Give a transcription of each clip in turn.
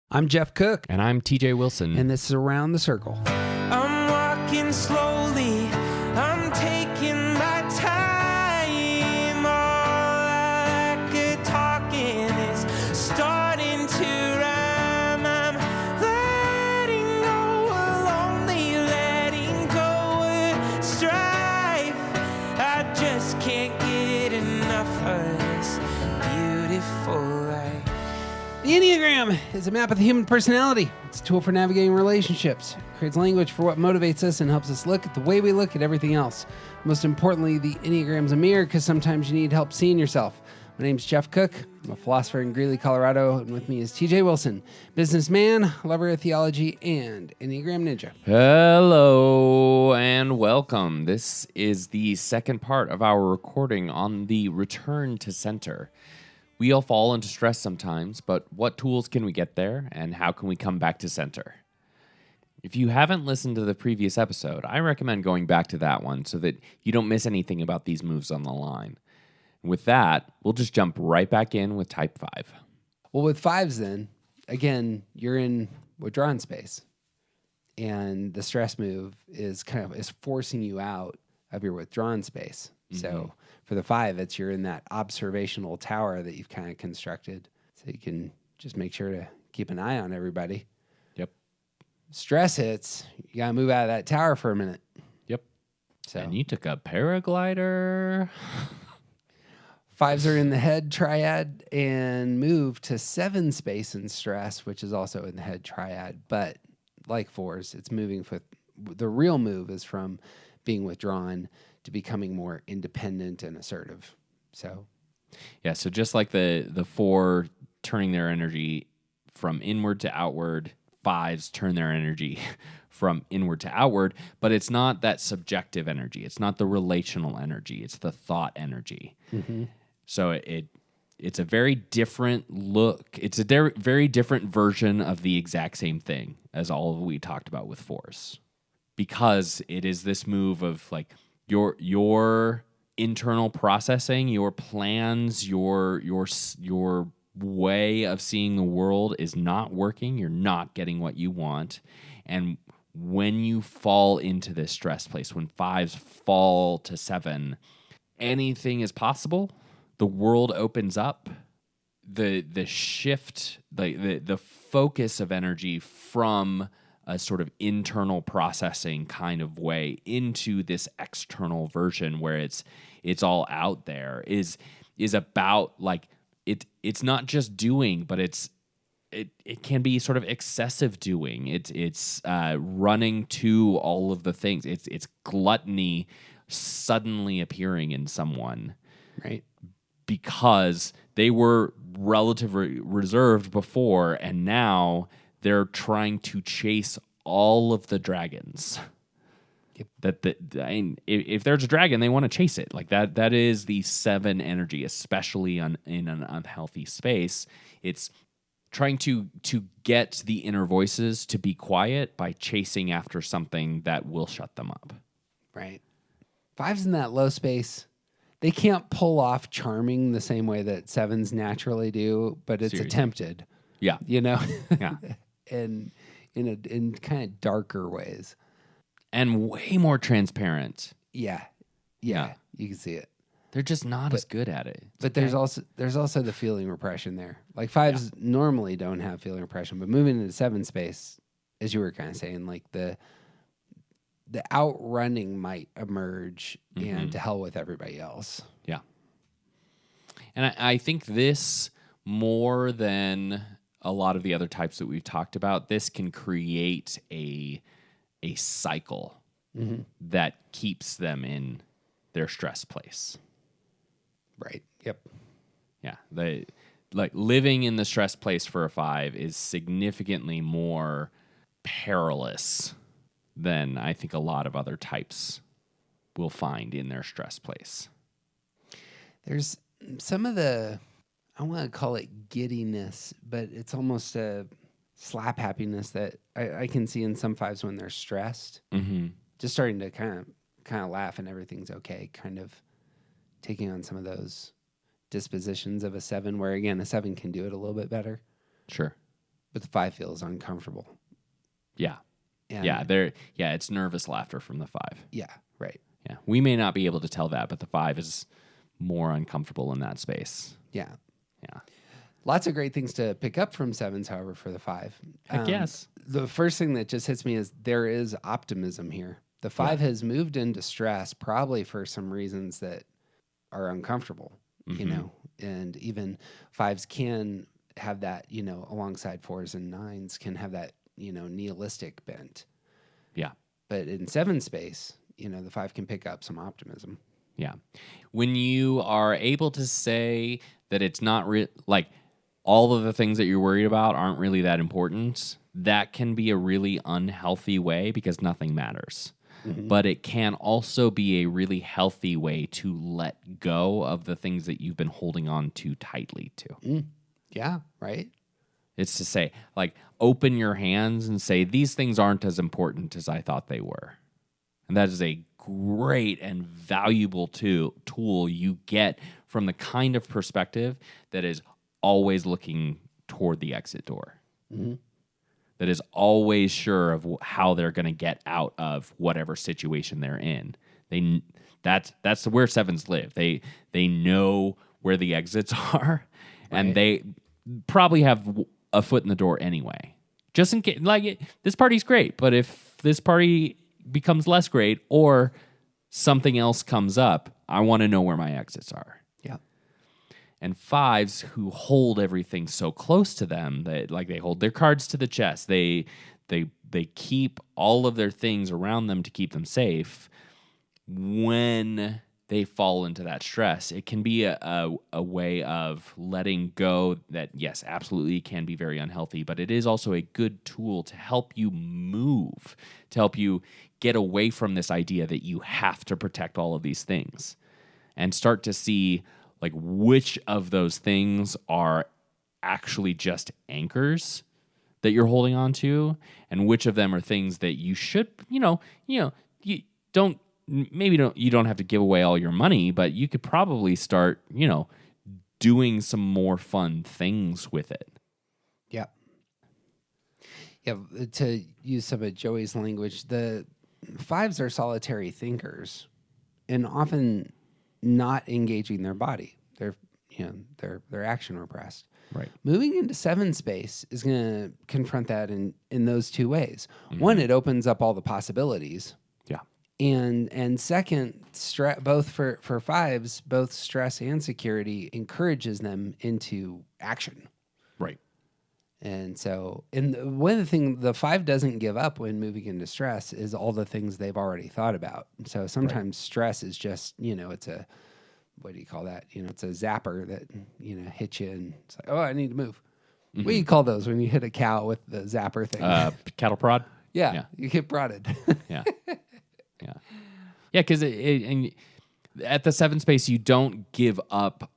I'm Jeff Cook, And I'm TJ Wilson. and this is Around the Circle. I'm walking slowly, I'm taking my time. All I could talking is starting to rhyme. I'm letting go of lonely, letting go of strife. I just can't get enough of this beautiful life. The enneagram is a map of the human personality. It's a tool for navigating relationships. It creates language for what motivates us and helps us look at the way we look at everything else. Most importantly, the enneagram's a mirror because sometimes you need help seeing yourself. My name's Jeff Cook. I'm a philosopher in Greeley, Colorado, and with me is TJ Wilson, businessman, lover of theology, and enneagram ninja. Hello and welcome. This is the second part of our recording on the return to center. We all fall into stress sometimes, but what tools can we get there, and how can we come back to center? If you haven't listened to the previous episode, I recommend going back to that one so that you don't miss anything about these moves on the line. With that, we'll just jump right back in with type 5. Well, with fives then, again, you're in withdrawn space. And the stress move is is forcing you out of your withdrawn space. Mm-hmm. So for the 5, it's you're in that observational tower that you've kind of constructed. So you can just make sure to keep an eye on everybody. Yep. Stress hits, you got to move out of that tower for a minute. Yep. So And you took a paraglider. 5s are in the head triad and move to 7 space and stress, which is also in the head triad. But like 4s, it's moving for the real move is from being withdrawn to becoming more independent and assertive. So, Yeah, so just like the 4 turning their energy from inward to outward, 5s turn their energy from inward to outward, but it's not that subjective energy. It's not the relational energy. It's the thought energy. Mm-hmm. So it's a very different look. It's a very different version of the exact same thing as all we talked about with 4s, because it is this move of like your internal processing, your plans, your way of seeing the world is not working. You're not getting what you want. And when you fall into this stress place, when 5s fall to 7, anything is possible. The world opens up. The shift, the focus of energy from a sort of internal processing kind of way into this external version where it's all out there is about like it's not just doing, but it can be sort of excessive doing. It's running to all of the things. It's gluttony suddenly appearing in someone, right? Because they were relatively reserved before, and now they're trying to chase all of the dragons. Yep. If there's a dragon, they want to chase it. Like that. That is the 7 energy, especially in an unhealthy space. It's trying to get the inner voices to be quiet by chasing after something that will shut them up. Right. 5s in that low space, they can't pull off charming the same way that 7s naturally do, but it's Seriously. attempted. Yeah. You know? Yeah. And in kind of darker ways. And way more transparent. Yeah. You can see it. They're just not as good at it. But there's also the feeling repression there. Like 5s normally don't have feeling repression, but moving into 7 space, as you were kind of saying, like the outrunning might emerge, and to hell with everybody else. Yeah. And I think this, more than a lot of the other types that we've talked about, this can create a cycle that keeps them in their stress place. Right. Yep. Yeah. Like living in the stress place for a 5 is significantly more perilous than I think a lot of other types will find in their stress place. There's some of the, I want to call it giddiness, but it's almost a slap happiness that I can see in some 5s when they're stressed. Mm-hmm. Just starting to kind of laugh and everything's okay, kind of taking on some of those dispositions of a 7, where again, a 7 can do it a little bit better. Sure. but the 5 feels uncomfortable. Yeah. And Yeah, it's nervous laughter from the 5. Yeah, right. Yeah. We may not be able to tell that, but the 5 is more uncomfortable in that space. Yeah. Yeah. Lots of great things to pick up from 7s, however, for the 5. Heck yes. The first thing that just hits me is there is optimism here. The 5 has moved into stress probably for some reasons that are uncomfortable, you know, and even 5s can have that, you know, alongside 4s and 9s can have that, you know, nihilistic bent. Yeah. But in 7 space, you know, the 5 can pick up some optimism. Yeah. When you are able to say that it's not like all of the things that you're worried about aren't really that important, that can be a really unhealthy way because nothing matters. But it can also be a really healthy way to let go of the things that you've been holding on too tightly to. Yeah, right? It's to say, like, open your hands and say, these things aren't as important as I thought they were. And that is a great and valuable tool you get from the kind of perspective that is always looking toward the exit door. That is always sure of how they're going to get out of whatever situation they're in. That's where 7s live. They know where the exits are, and they probably have a foot in the door anyway. Just in case, this party's great, but if this party becomes less great or something else comes up, I want to know where my exits are. Yeah. And 5s who hold everything so close to them that they hold their cards to the chest. They keep all of their things around them to keep them safe. When they fall into that stress, it can be a way of letting go that, yes, absolutely can be very unhealthy, but it is also a good tool to help you move, to help you get away from this idea that you have to protect all of these things and start to see which of those things are actually just anchors that you're holding on to, and which of them are things that you should, you don't have to give away all your money, but you could probably start, doing some more fun things with it. Yeah. Yeah. To use some of Joey's language, the 5s are solitary thinkers and often not engaging their body. They're action repressed. Right. Moving into 7 space is going to confront that in those two ways. One, it opens up all the possibilities. Yeah. And second, both for 5s, both stress and security encourages them into action. Right. And so, one of the things the 5 doesn't give up when moving into stress is all the things they've already thought about. So sometimes stress is just, it's a, what do you call that? It's a zapper that, hits you and it's like, oh, I need to move. What do you call those when you hit a cow with the zapper thing? Cattle prod? Yeah, you get prodded. Yeah. Yeah. Yeah, because at the 7 space, you don't give up,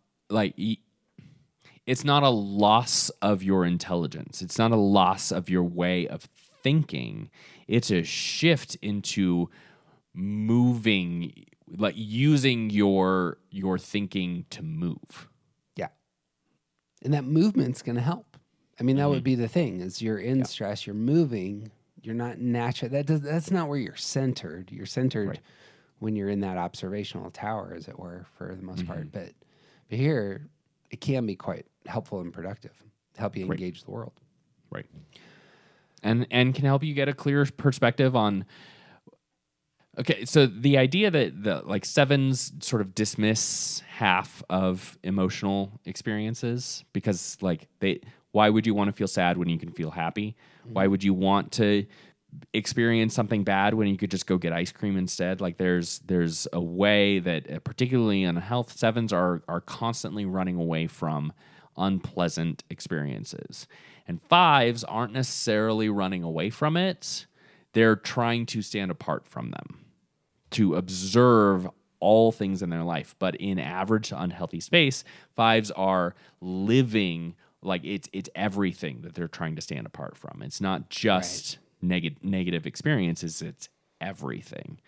it's not a loss of your intelligence. It's not a loss of your way of thinking. It's a shift into moving, using your thinking to move. Yeah. And that movement's going to help. I mean, that would be the thing is you're in stress, you're moving, you're not natural. That's not where you're centered. You're centered when you're in that observational tower, as it were, for the most part. But here, it can be quite helpful and productive to help you engage the world. Right. And can help you get a clearer perspective on. Okay, so the idea that the 7s sort of dismiss half of emotional experiences because why would you want to feel sad when you can feel happy? Why would you want to experience something bad when you could just go get ice cream instead? There's a way that particularly in health, 7s are constantly running away from unpleasant experiences. And 5s aren't necessarily running away from it. They're trying to stand apart from them, to observe all things in their life. But in average to unhealthy space, 5s are living it's everything that they're trying to stand apart from. It's not just negative experiences, it's everything.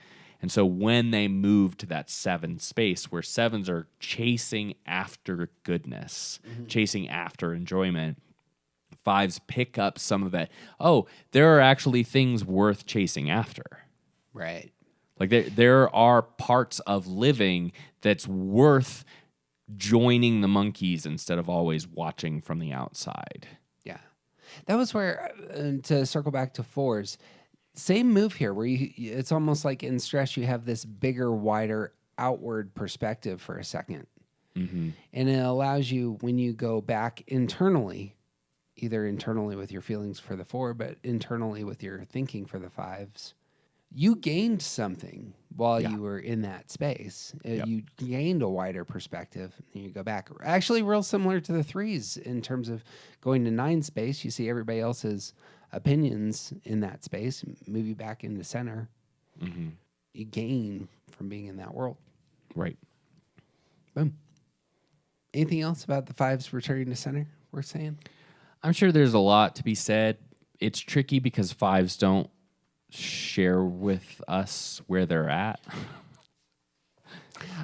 And so when they move to that 7 space where 7s are chasing after goodness, chasing after enjoyment, Fives pick up some of that. Oh, there are actually things worth chasing after. Right. Like there are parts of living that's worth joining the monkeys instead of always watching from the outside. Yeah. That was where, to circle back to fours, same move here where it's almost like in stress you have this bigger, wider outward perspective for a second. Mm-hmm. And it allows you, when you go back internally, either internally with your feelings for the four, but internally with your thinking for the fives, you gained something while you were in that space. You gained a wider perspective, and you go back. Actually, real similar to the threes in terms of going to 9 space. You see everybody else's opinions in that space, move you back into center. Mm-hmm. You gain from being in that world. Right. Boom. Anything else about the fives returning to center worth saying? I'm sure there's a lot to be said. It's tricky because fives don't share with us where they're at.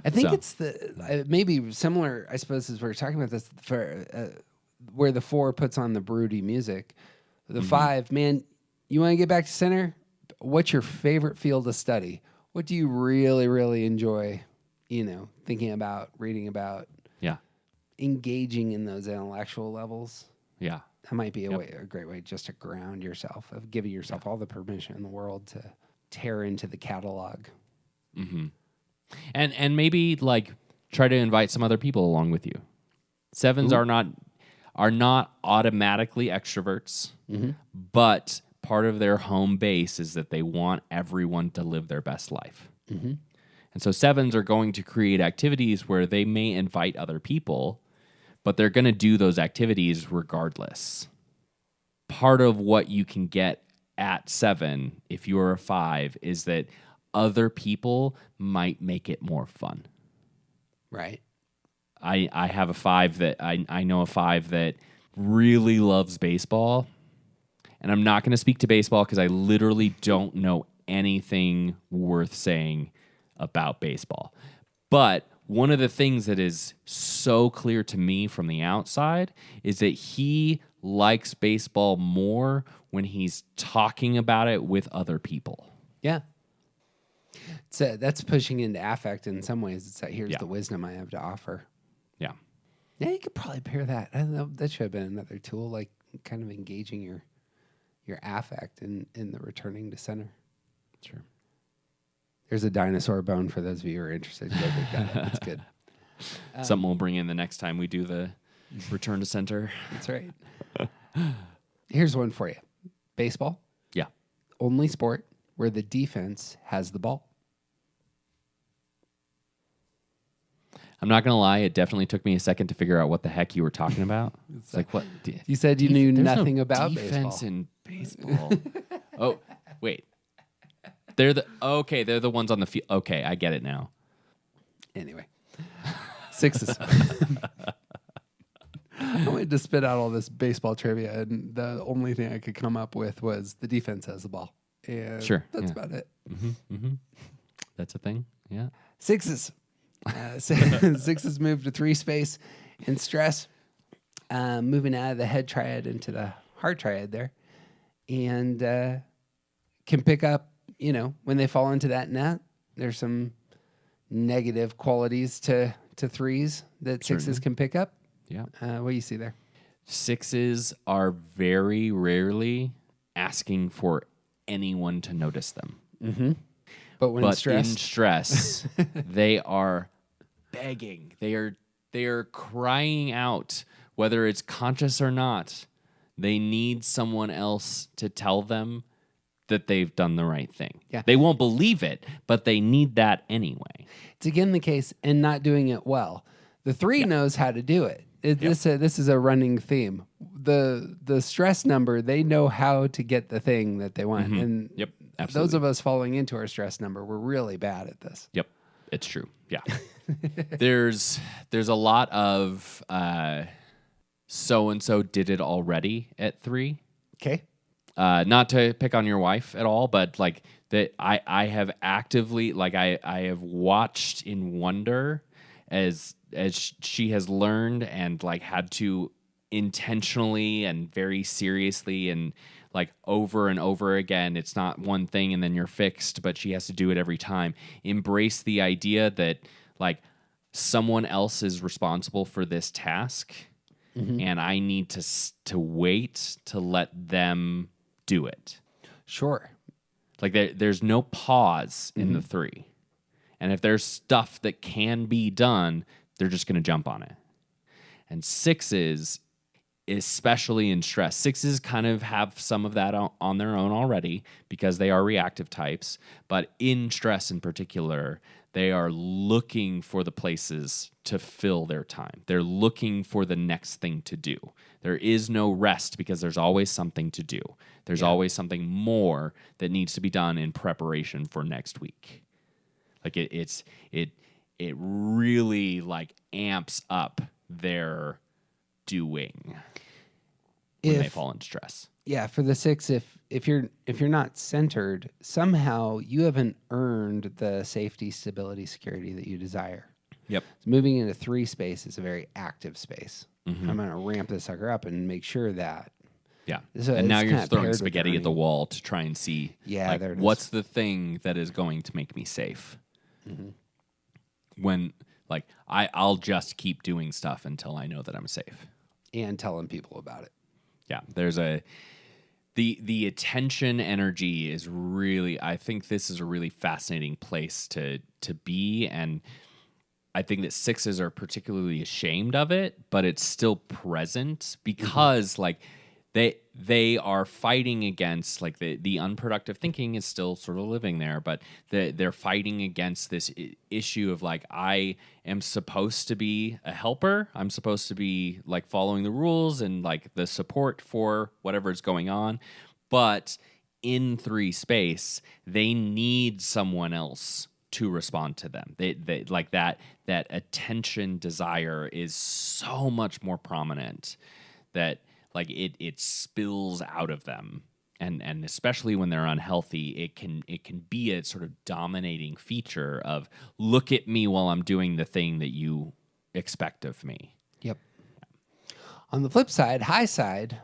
I think it's the maybe similar, I suppose, as we were talking about this, for where the four puts on the broody music. The five, man, you want to get back to center? What's your favorite field to study? What do you really, really enjoy, thinking about, reading about? Yeah. Engaging in those intellectual levels. Yeah. That might be a great way just to ground yourself, of giving yourself all the permission in the world to tear into the catalog. Mm-hmm. And maybe like try to invite some other people along with you. Sevens are not automatically extroverts, but part of their home base is that they want everyone to live their best life. Mm-hmm. And so sevens are going to create activities where they may invite other people, but they're going to do those activities regardless. Part of what you can get at 7, if you're a 5, is that other people might make it more fun. Right. I have a 5 that I know a 5 that really loves baseball. And I'm not going to speak to baseball because I literally don't know anything worth saying about baseball. But one of the things that is so clear to me from the outside is that he likes baseball more when he's talking about it with other people. Yeah. That's pushing into affect in some ways. It's like, here's the wisdom I have to offer. Yeah. Yeah, you could probably pair that. I don't know. That should have been another tool, like kind of engaging your affect in the returning to center. Sure. There's a dinosaur bone for those of you who are interested. Go dig that. That's good. Something we'll bring in the next time we do the return to center. That's right. Here's one for you. Baseball. Yeah. Only sport where the defense has the ball. I'm not going to lie. It definitely took me a second to figure out what the heck you were talking about. It's like, what? You said you knew There's nothing no about defense baseball. in baseball. Oh, wait. They're the ones on the field. Okay, I get it now. Anyway. 6s. I wanted to spit out all this baseball trivia, and the only thing I could come up with was the defense has the ball. And sure. That's about it. Mm-hmm, mm-hmm. That's a thing. Yeah. 6s. 6s move to 3 space in stress, moving out of the head triad into the heart triad there, and can pick up, when they fall into that net, there's some negative qualities to 3s that 6s can pick up. Yeah. What do you see there? 6s are very rarely asking for anyone to notice them. Mm-hmm. But when in stressed, stress, they are begging. They are crying out, whether it's conscious or not. They need someone else to tell them that they've done the right thing. Yeah. They won't believe it, but they need that anyway. It's again the case and not doing it well. The 3 knows how to do it. This is a running theme. The stress number, they know how to get the thing that they want. Mm-hmm. And Yep, absolutely. those of us falling into our stress number, we're really bad at this. Yep, it's true. Yeah. There's a lot of so-and-so did it already at 3. Okay. Not to pick on your wife at all, but like that I have actively, like I have watched in wonder as she has learned and like had to intentionally and very seriously and like over and over again. It's not one thing and then you're fixed, but she has to do it every time. Embrace the idea that like someone else is responsible for this task, and I need to wait to let them do it. Sure. Like there's no pause in the 3. And if there's stuff that can be done, they're just going to jump on it. And 6s, especially in stress, 6s kind of have some of that on their own already because they are reactive types. But in stress in particular, they are looking for the places to fill their time. They're looking for the next thing to do. There is no rest because there's always something to do. There's always something more that needs to be done in preparation for next week. Like it really like amps up their doing when they fall into stress. Yeah, for the 6, if you're not centered, somehow you haven't earned the safety, stability, security that you desire. Yep. So moving into 3 space is a very active space. I'm going to ramp this sucker up and make sure that. Yeah. So and now it's you're kinda throwing paired with spaghetti at the earning. wall to try and see like, there it is. what's the thing that is going to make me safe. When like I'll just keep doing stuff until I know that I'm safe. And telling people about it. Yeah, there's the attention energy is really, I think this is a really fascinating place to be, and I think that 6s are particularly ashamed of it, but it's still present because like they are fighting against like the unproductive thinking is still sort of living there, but they're fighting against this issue of like, I am supposed to be a helper. I'm supposed to be like following the rules and like the support for whatever is going on. But in 3 space, they need someone else to respond to them. They like that attention desire is so much more prominent that like it spills out of them, and especially when they're unhealthy, it can be a sort of dominating feature of look at me while I'm doing the thing that you expect of me. Yep. On the flip side, high side,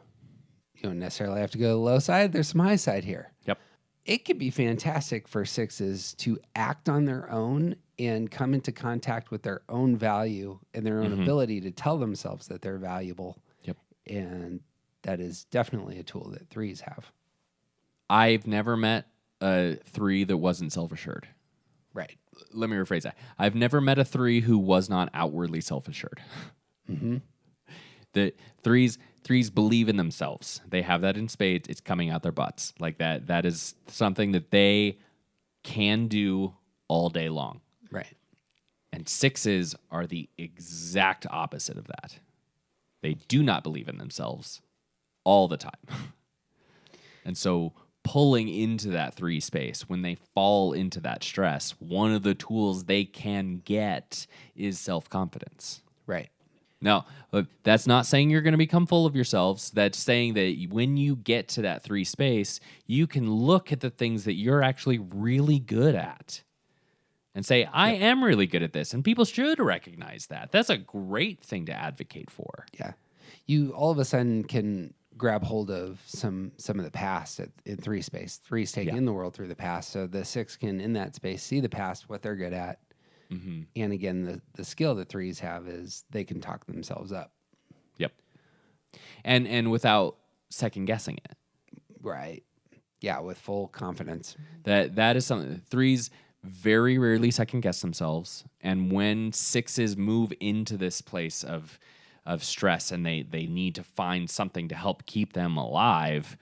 you don't necessarily have to go to the low side. There's some high side here. Yep. It could be fantastic for 6s to act on their own and come into contact with their own value and their own ability to tell themselves that they're valuable. Yep. And that is definitely a tool that 3s have. I've never met a 3 that wasn't self-assured. Right. Let me rephrase that. I've never met a 3 who was not outwardly self-assured. The 3s believe in themselves. They have that in spades. It's coming out their butts. Like that is something that they can do all day long. Right. And 6s are the exact opposite of that. They do not believe in themselves all the time. And so pulling into that 3 space, when they fall into that stress, one of the tools they can get is self-confidence. Right. Now, that's not saying you're going to become full of yourselves. That's saying that when you get to that 3 space, you can look at the things that you're actually really good at and say, I am really good at this. And people should recognize that. That's a great thing to advocate for. Yeah. You all of a sudden can grab hold of some of the past in 3 space. 3's taking in the world through the past. So the 6 can, in that space, see the past, what they're good at. And again, the skill that 3s have is they can talk themselves up. Yep. And without second guessing it. Right. Yeah, with full confidence. That is something. 3s very rarely second guess themselves. And when 6s move into this place of stress and they need to find something to help keep them alive,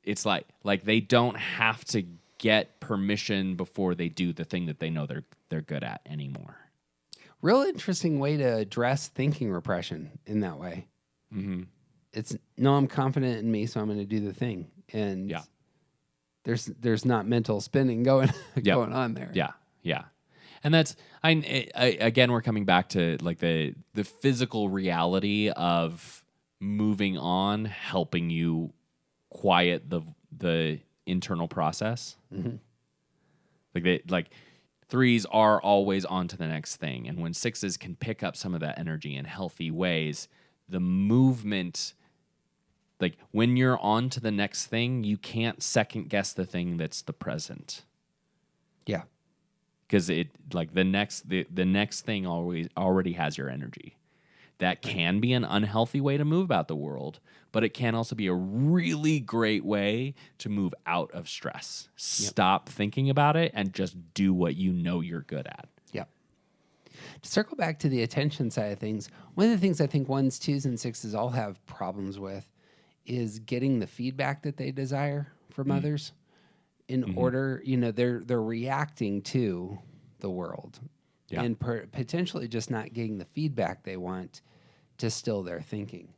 it's like they don't have to get permission before they do the thing that they know they're good at anymore. Real interesting way to address thinking repression in that way. It's no, I'm confident in me, so I'm going to do the thing. And there's not mental spinning going on there. Yeah. And that's again, we're coming back to like the physical reality of moving on, helping you quiet the internal process. Like 3s are always on to the next thing, and when 6s can pick up some of that energy in healthy ways, the movement. Like when you're on to the next thing, you can't second guess the thing that's the present. Yeah. Because it like the next thing already has your energy. That can be an unhealthy way to move about the world, but it can also be a really great way to move out of stress. Stop thinking about it and just do what you know you're good at. Yep. To circle back to the attention side of things, one of the things I think 1s, 2s, and 6s all have problems with is getting the feedback that they desire from others in order, they're reacting to the world and potentially just not getting the feedback they want to still their thinking.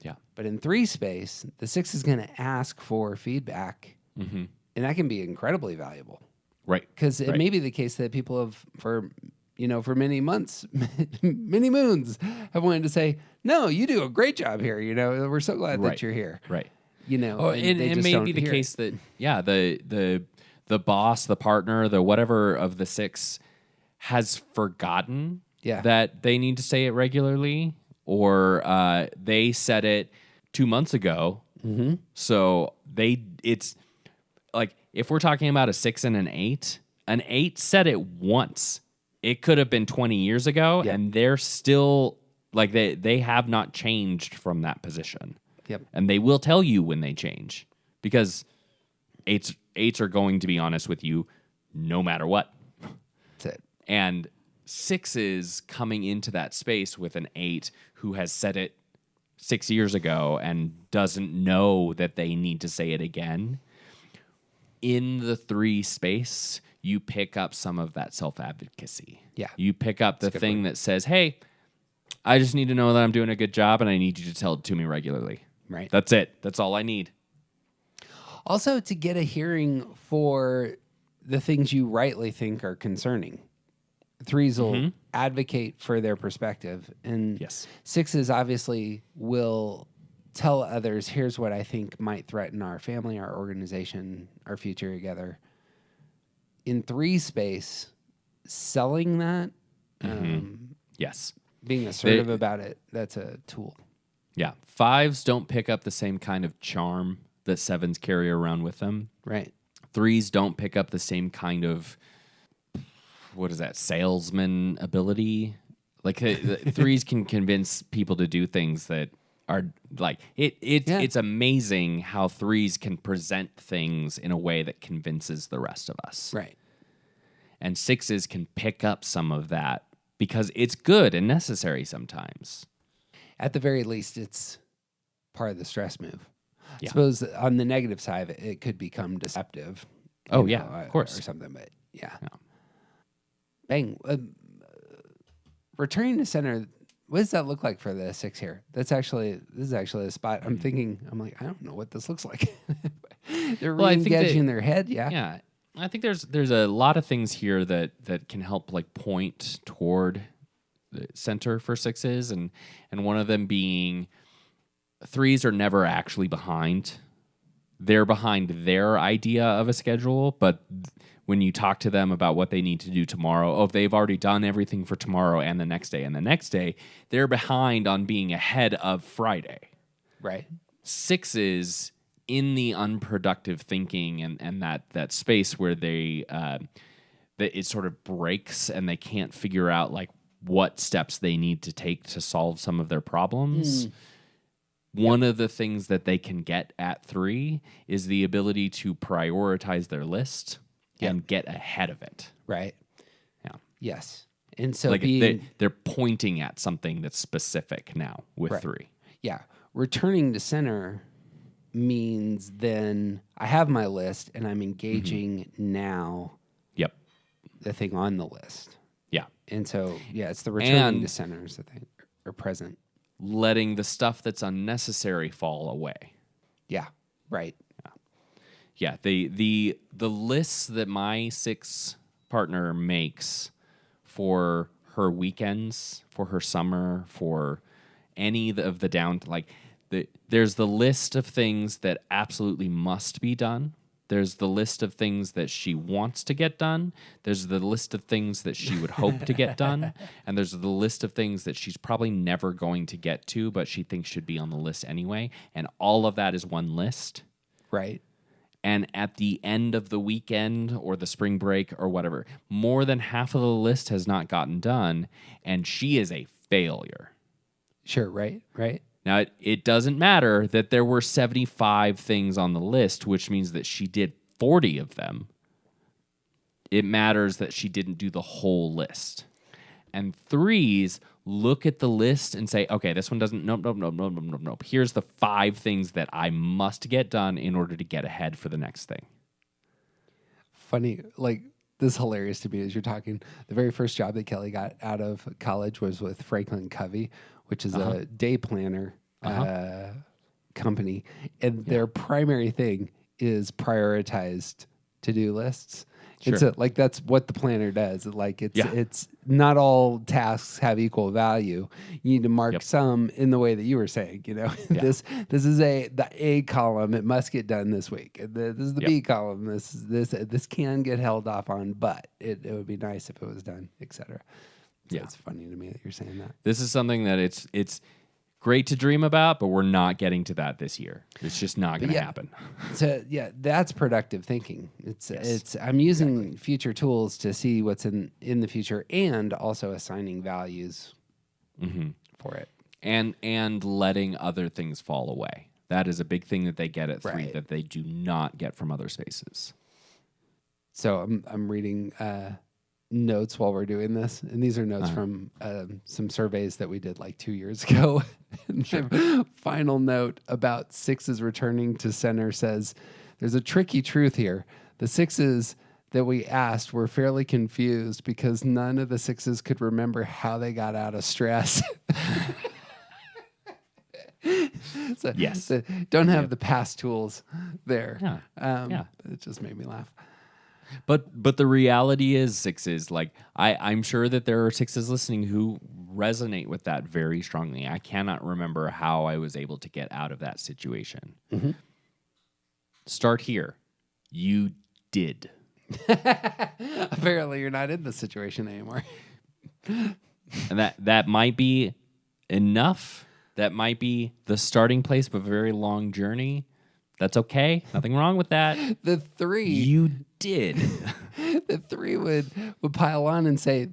Yeah. But in 3 space, the 6 is going to ask for feedback, and that can be incredibly valuable. Right. Because it may be the case that people have, for many months, many moons, have wanted to say, no, you do a great job here. We're so glad that you're here. Right. And it may be the case that, the boss, the partner, the whatever of the 6 has forgotten that they need to say it regularly, or they said it 2 months ago. So it's like, if we're talking about a 6 and an 8 said it once. It could have been 20 years ago, and they're still, like, they have not changed from that position. Yep. And they will tell you when they change, because eights are going to be honest with you no matter what. That's it. And 6s coming into that space with an 8 who has said it 6 years ago and doesn't know that they need to say it again. In the 3 space, you pick up some of that self-advocacy. Yeah. You pick up the thing that says, hey, I just need to know that I'm doing a good job, and I need you to tell it to me regularly. Right. That's it. That's all I need. Also, to get a hearing for the things you rightly think are concerning. 3s will advocate for their perspective, and 6s obviously will tell others, here's what I think might threaten our family, our organization, our future together. In 3 space, selling that, being assertive about it, that's a tool. Yeah. 5s don't pick up the same kind of charm that 7s carry around with them. Right. 3s don't pick up the same kind of, salesman ability. Like, 3s can convince people to do things that are like, it's amazing how 3s can present things in a way that convinces the rest of us. Right. And 6s can pick up some of that because it's good and necessary sometimes. At the very least, it's part of the stress move. Yeah. I suppose on the negative side of it, it could become deceptive. Of course. Or something, but yeah. Bang. Returning to center, what does that look like for the 6 here? This is actually a spot I'm thinking, I'm like, I don't know what this looks like. They're re-engaging their head, Yeah. I think there's a lot of things here that can help, like, point toward the center for 6s, and one of them being 3s are never actually behind. They're behind their idea of a schedule, but when you talk to them about what they need to do tomorrow, they've already done everything for tomorrow and the next day and the next day, they're behind on being ahead of Friday. Right. 6s in the unproductive thinking and that space where that it sort of breaks and they can't figure out, like, what steps they need to take to solve some of their problems. One of the things that they can get at 3 is the ability to prioritize their list and get ahead of it. Right. Yeah. Yes. And so like they're pointing at something that's specific now with 3. Yeah. Returning to center means then I have my list and I'm engaging now the thing on the list. Yeah. And so, it's the returning to center is the thing, or present. Letting the stuff that's unnecessary fall away. Yeah. Right. Yeah. The lists that my 6 partner makes for her weekends, for her summer, for any of the there's the list of things that absolutely must be done. There's the list of things that she wants to get done. There's the list of things that she would hope to get done. And there's the list of things that she's probably never going to get to, but she thinks should be on the list anyway. And all of that is one list. Right. And at the end of the weekend or the spring break or whatever, more than half of the list has not gotten done, and she is a failure. Sure, right. Now, it doesn't matter that there were 75 things on the list, which means that she did 40 of them. It matters that she didn't do the whole list. And threes look at the list and say, okay, this one doesn't, nope. Here's the 5 things that I must get done in order to get ahead for the next thing. Funny, like, this is hilarious to me as you're talking. The very first job that Kelly got out of college was with Franklin Covey, which is a day planner company. And their primary thing is prioritized to-do lists. Sure. It's like that's what the planner does. Like it's not all tasks have equal value. You need to mark some in the way that you were saying. You know, this is the A column. It must get done this week. This is the B column. This can get held off on, but it would be nice if it was done, etc. So it's funny to me that you're saying that. This is something that it's great to dream about, but we're not getting to that this year. It's just not going to happen. So that's productive thinking. It's I'm using future tools to see what's in the future and also assigning values for it. And letting other things fall away. That is a big thing that they get at 3 that they do not get from other spaces. So I'm reading notes while we're doing this, and these are notes from some surveys that we did like 2 years ago. The final note about 6s returning to center says, there's a tricky truth here. The 6s that we asked were fairly confused because none of the 6s could remember how they got out of stress. So don't have the past tools there. It just made me laugh. But the reality is 6s, like I'm sure that there are 6s listening who resonate with that very strongly. I cannot remember how I was able to get out of that situation. Start here. You did. Apparently you're not in the situation anymore. And that might be enough. That might be the starting place of a very long journey. That's okay. Nothing wrong with that. The 3 you did. The 3 would pile on and say,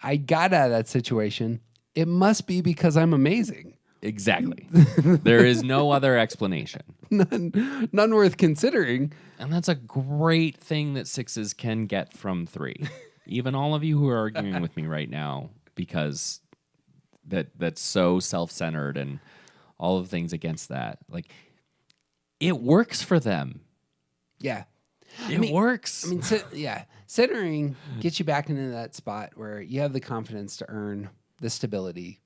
I got out of that situation. It must be because I'm amazing. Exactly. There is no other explanation. None worth considering. And that's a great thing that 6s can get from 3. Even all of you who are arguing with me right now, because that's so self-centered and all of the things against that. Like, it works for them. Yeah. It works. I mean, centering gets you back into that spot where you have the confidence to earn the stability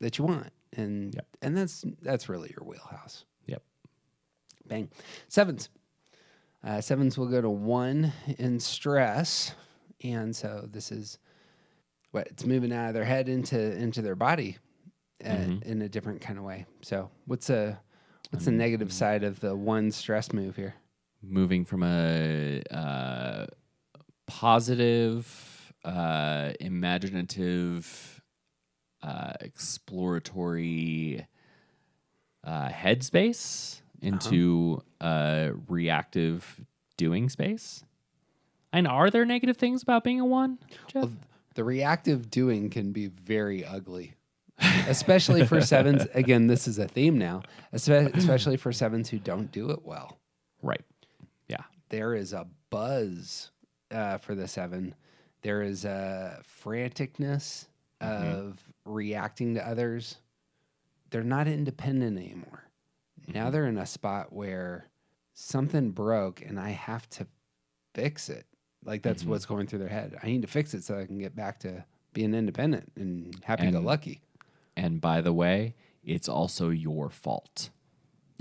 that you want. And that's really your wheelhouse. Yep. Bang. 7s. 7s will go to 1 in stress. And so this is it's moving out of their head into their body in a different kind of way. So what's the negative side of the 1 stress move here? Moving from a positive, imaginative, exploratory headspace into a reactive doing space. And are there negative things about being a 1, Jeff? Well, the reactive doing can be very ugly. Especially for 7s. Again, this is a theme now. Especially for 7s who don't do it well. Right. Yeah. There is a buzz for the 7. There is a franticness of reacting to others. They're not independent anymore. Now they're in a spot where something broke and I have to fix it. Like that's what's going through their head. I need to fix it so I can get back to being independent and happy-go-lucky. And by the way, it's also your fault.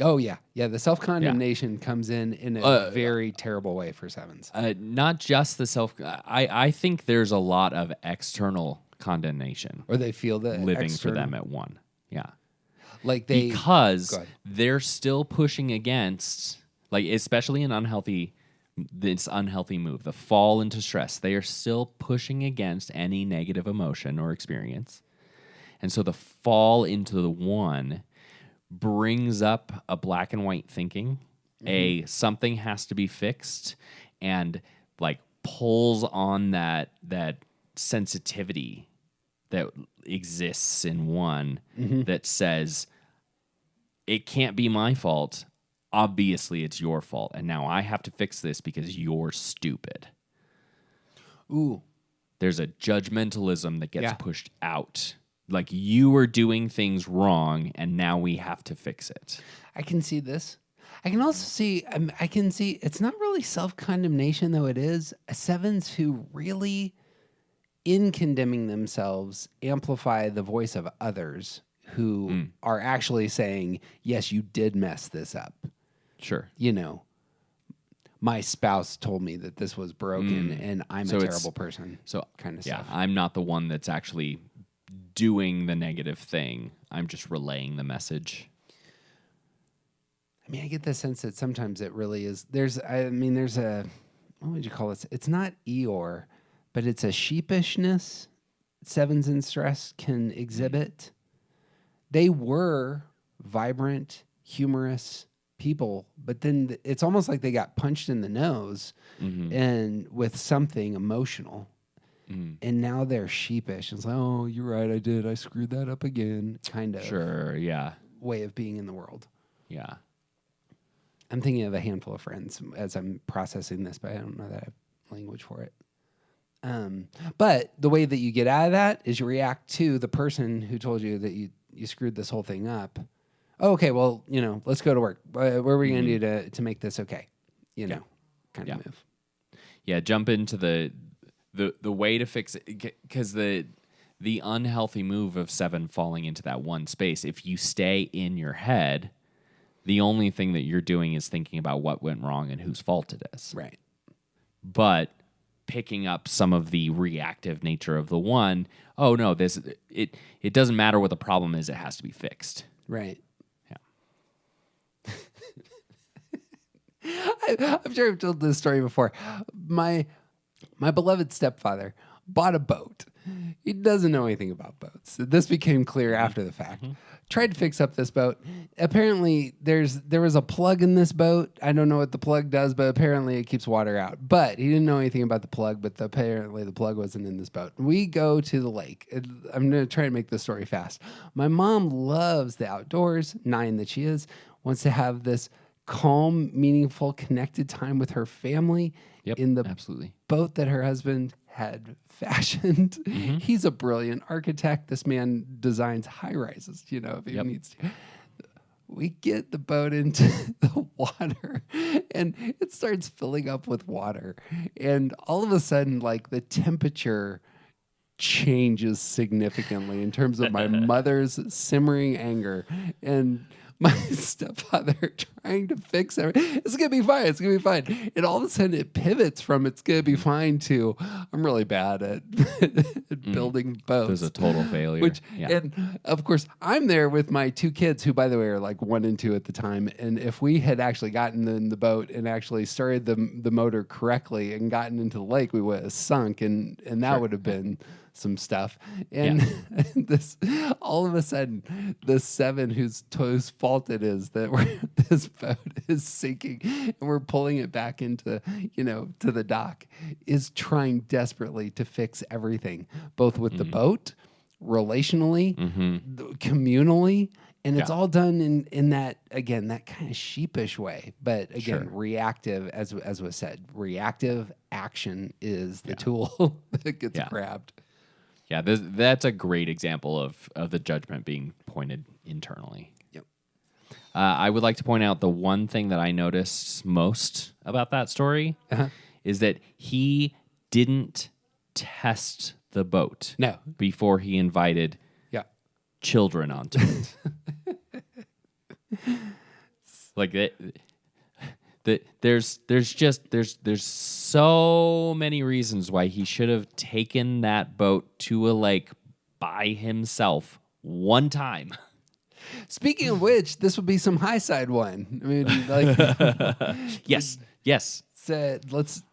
Oh, yeah. Yeah, the self-condemnation comes in a very terrible way for 7s. Not just the self... I think there's a lot of external condemnation. Or they feel that living for them at 1. Yeah. Like they... Because they're still pushing against... Like, especially this unhealthy move, the fall into stress, they are still pushing against any negative emotion or experience. And so the fall into the one brings up a black and white thinking, something has to be fixed, and like pulls on that sensitivity that exists in one that says, it can't be my fault. Obviously, it's your fault. And now I have to fix this because you're stupid. Ooh. There's a judgmentalism that gets pushed out. Like, you were doing things wrong, and now we have to fix it. I can see this. I can also see, it's not really self-condemnation, though it is. Sevens who really, in condemning themselves, amplify the voice of others who are actually saying, yes, you did mess this up. Sure. You know, my spouse told me that this was broken and I'm a terrible person. So kind of yeah, stuff. I'm not the one that's actually doing the negative thing. I'm just relaying the message. I mean, I get the sense that sometimes it really is. There's a, what would you call it? It's not Eeyore, but it's a sheepishness sevens in stress can exhibit. They were vibrant, humorous people, but then it's almost like they got punched in the nose and with something emotional. And now they're sheepish. It's like, oh, you're right, I screwed that up again, kind of way of being in the world. Yeah. I'm thinking of a handful of friends as I'm processing this, but I don't know that I have language for it. But the way that you get out of that is you react to the person who told you that you screwed this whole thing up. Oh, okay, well, let's go to work. What are we going to do to make this okay? Kind of move. Yeah, jump into the way to fix it, because the unhealthy move of seven falling into that one space, if you stay in your head, the only thing that you're doing is thinking about what went wrong and whose fault it is. Right. But picking up some of the reactive nature of the one, oh no, it doesn't matter what the problem is, it has to be fixed. Right. Yeah. I'm sure I've told this story before. My beloved stepfather bought a boat. He doesn't know anything about boats. This became clear after the fact. Tried to fix up this boat. Apparently, there was a plug in this boat. I don't know what the plug does, but apparently it keeps water out. But he didn't know anything about the plug, but apparently the plug wasn't in this boat. We go to the lake. I'm going to try to make this story fast. My mom loves the outdoors, 9 that she is, wants to have this calm, meaningful, connected time with her family in the absolutely. boat that her husband had fashioned. He's a brilliant architect. This man designs high rises, if he needs to. We get the boat into the water and it starts filling up with water. And all of a sudden, like, the temperature changes significantly in terms of my mother's simmering anger and my stepfather trying to fix everything. It's going to be fine. It's going to be fine. And all of a sudden it pivots from it's going to be fine to I'm really bad at building boats. It was a total failure. And of course, I'm there with my 2 kids, who, by the way, are like 1 and 2 at the time. And if we had actually gotten in the boat and actually started the motor correctly and gotten into the lake, we would have sunk, and that would have been some stuff. And this, all of a sudden, the 7 whose fault it is that this boat is sinking and we're pulling it back into, to the dock, is trying desperately to fix everything, both with the boat, relationally, communally. And it's all done in that, again, that kind of sheepish way. But again, reactive, as was said, reactive action is the tool that gets grabbed. Yeah, that's a great example of the judgment being pointed internally. Yep. I would like to point out the one thing that I noticed most about that story is that he didn't test the boat before he invited children onto it. Like there's so many reasons why he should have taken that boat to a lake by himself one time. Speaking of which, this would be some high side one. I mean, like, yes. said, let's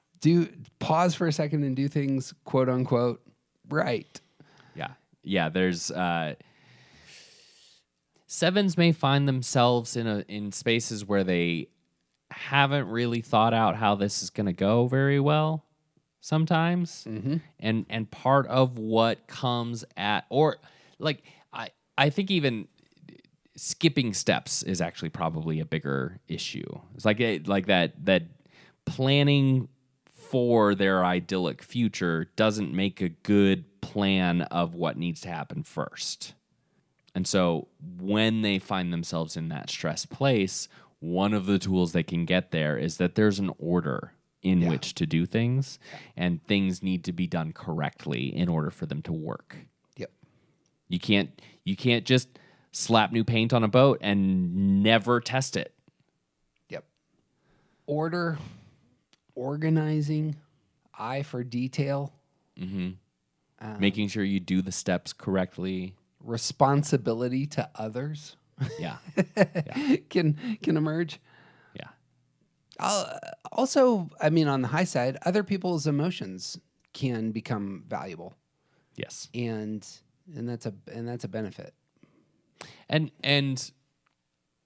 pause for a second and do things, quote unquote, right. Yeah. There's sevens may find themselves in spaces where they haven't really thought out how this is going to go very well sometimes. Mm-hmm. And part of what comes at, or like, I think even skipping steps is actually probably a bigger issue. It's like that planning for their idyllic future doesn't make a good plan of what needs to happen first. And so when they find themselves in that stressed place, one of the tools they can get there is that there's an order in which to do things, and things need to be done correctly in order for them to work. Yep. You can't just slap new paint on a boat and never test it. Yep. Order, organizing, eye for detail. Mm-hmm. Making sure you do the steps correctly. Responsibility to others. Yeah. can emerge. Yeah. Also, I mean, on the high side, other people's emotions can become valuable. Yes. And that's a benefit. And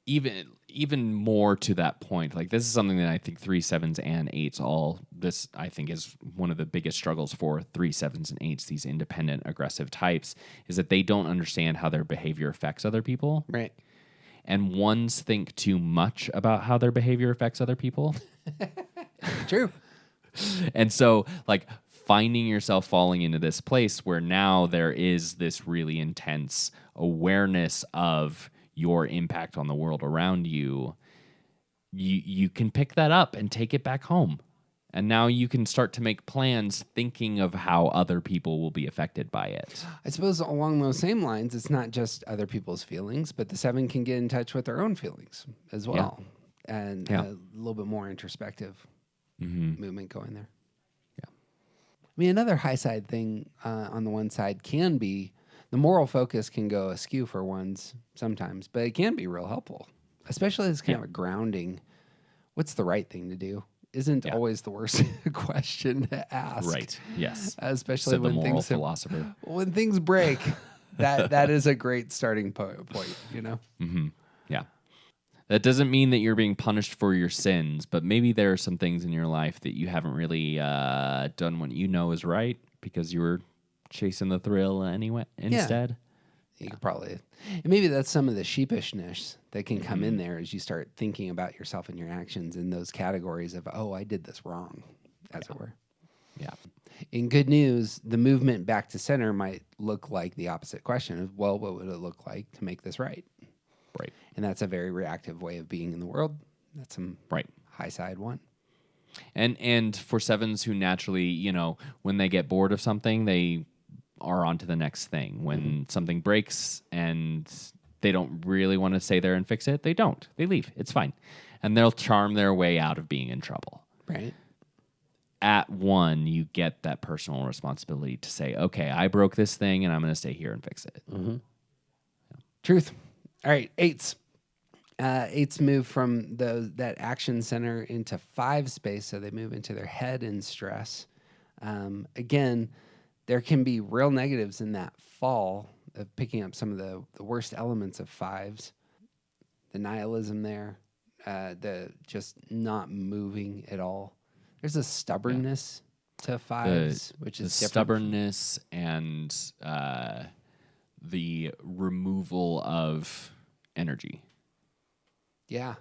even more to that point, like this is something that I think 3, 7s, and 8s this I think is one of the biggest struggles for 3, 7s, and 8s, these independent, aggressive types, is that they don't understand how their behavior affects other people. Right. And ones think too much about how their behavior affects other people. True. And so, like, finding yourself falling into this place where now there is this really intense awareness of your impact on the world around you, you can pick that up and take it back home. And now you can start to make plans thinking of how other people will be affected by it. I suppose along those same lines, it's not just other people's feelings, but the 7 can get in touch with their own feelings as well. Yeah. And a little bit more introspective movement going there. Yeah. I mean, another high side thing on the one side can be the moral focus can go askew for ones sometimes, but it can be real helpful, especially as kind of a grounding. What's the right thing to do? Isn't always the worst question to ask. Right. Yes. Especially Said when the moral things philosopher. when things break. that is a great starting point, you know? Mm-hmm. Yeah. That doesn't mean that you're being punished for your sins, but maybe there are some things in your life that you haven't really done what you know is right because you were chasing the thrill anyway instead. You could probably, and maybe that's some of the sheepishness that can come in there as you start thinking about yourself and your actions in those categories of, oh, I did this wrong, as it were. Yeah. In good news, the movement back to center might look like the opposite question of, well, what would it look like to make this right? Right. And that's a very reactive way of being in the world. That's some high side one. And for 7s who naturally, when they get bored of something, they are on to the next thing. When something breaks and they don't really want to stay there and fix it, they don't. They leave. It's fine. And they'll charm their way out of being in trouble. Right. At 1, you get that personal responsibility to say, okay, I broke this thing and I'm going to stay here and fix it. Mm-hmm. Yeah. Truth. All right, 8s. 8s move from that action center into 5 space, so they move into their head in stress. Again, there can be real negatives in that fall of picking up some of the worst elements of 5s. The nihilism there, the just not moving at all. There's a stubbornness to 5s, which is different. Stubbornness and the removal of energy. Yeah,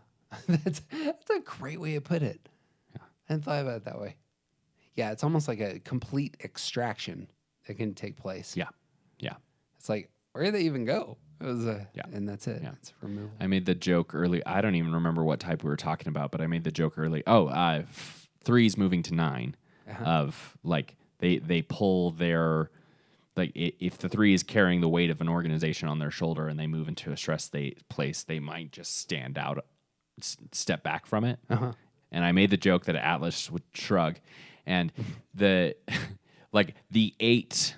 that's a great way to put it. Yeah. I hadn't thought about it that way. Yeah, it's almost like a complete extraction that can take place. Yeah, yeah. It's like, where did they even go? It was and that's it. Yeah. It's removal. I made the joke early. I don't even remember what type we were talking about, but I made the joke early. 3s moving to 9 of like they pull their. Like if the 3 is carrying the weight of an organization on their shoulder and they move into a stress place, they might just stand out, step back from it. And I made the joke that Atlas would shrug, and the 8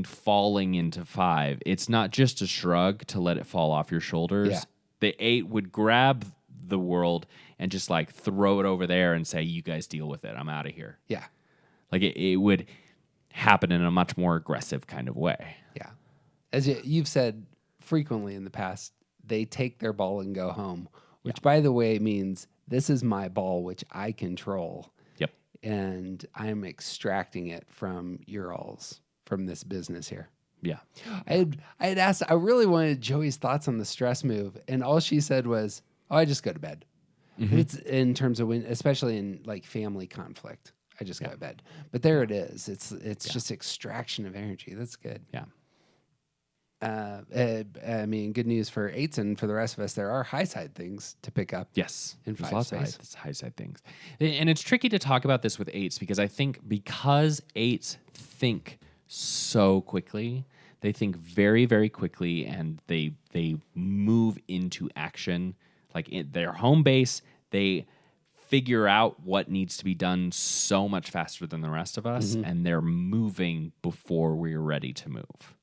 falling into 5, it's not just a shrug to let it fall off your shoulders. Yeah. The 8 would grab the world and just like throw it over there and say, you guys deal with it. I'm out of here. Yeah. Like it would happen in a much more aggressive kind of way. Yeah. As you've said frequently in the past, they take their ball and go home, which, by the way, means this is my ball, which I control. Yep. And I'm extracting it from your alls, from this business here. Yeah. I had asked, I really wanted Joey's thoughts on the stress move, and all she said was, "Oh, I just go to bed." Mm-hmm. It's in terms of when, especially in like family conflict, I just go to bed. But there it is. It's just extraction of energy. That's good. Yeah. I mean, good news for 8s, and for the rest of us, there are high side things to pick up. Yes. In There's 5 lots space. of high side things. And it's tricky to talk about this with 8s because I think because 8s think so quickly, they think very, very quickly, and they move into action. Like in their home base, they figure out what needs to be done so much faster than the rest of us, and they're moving before we're ready to move.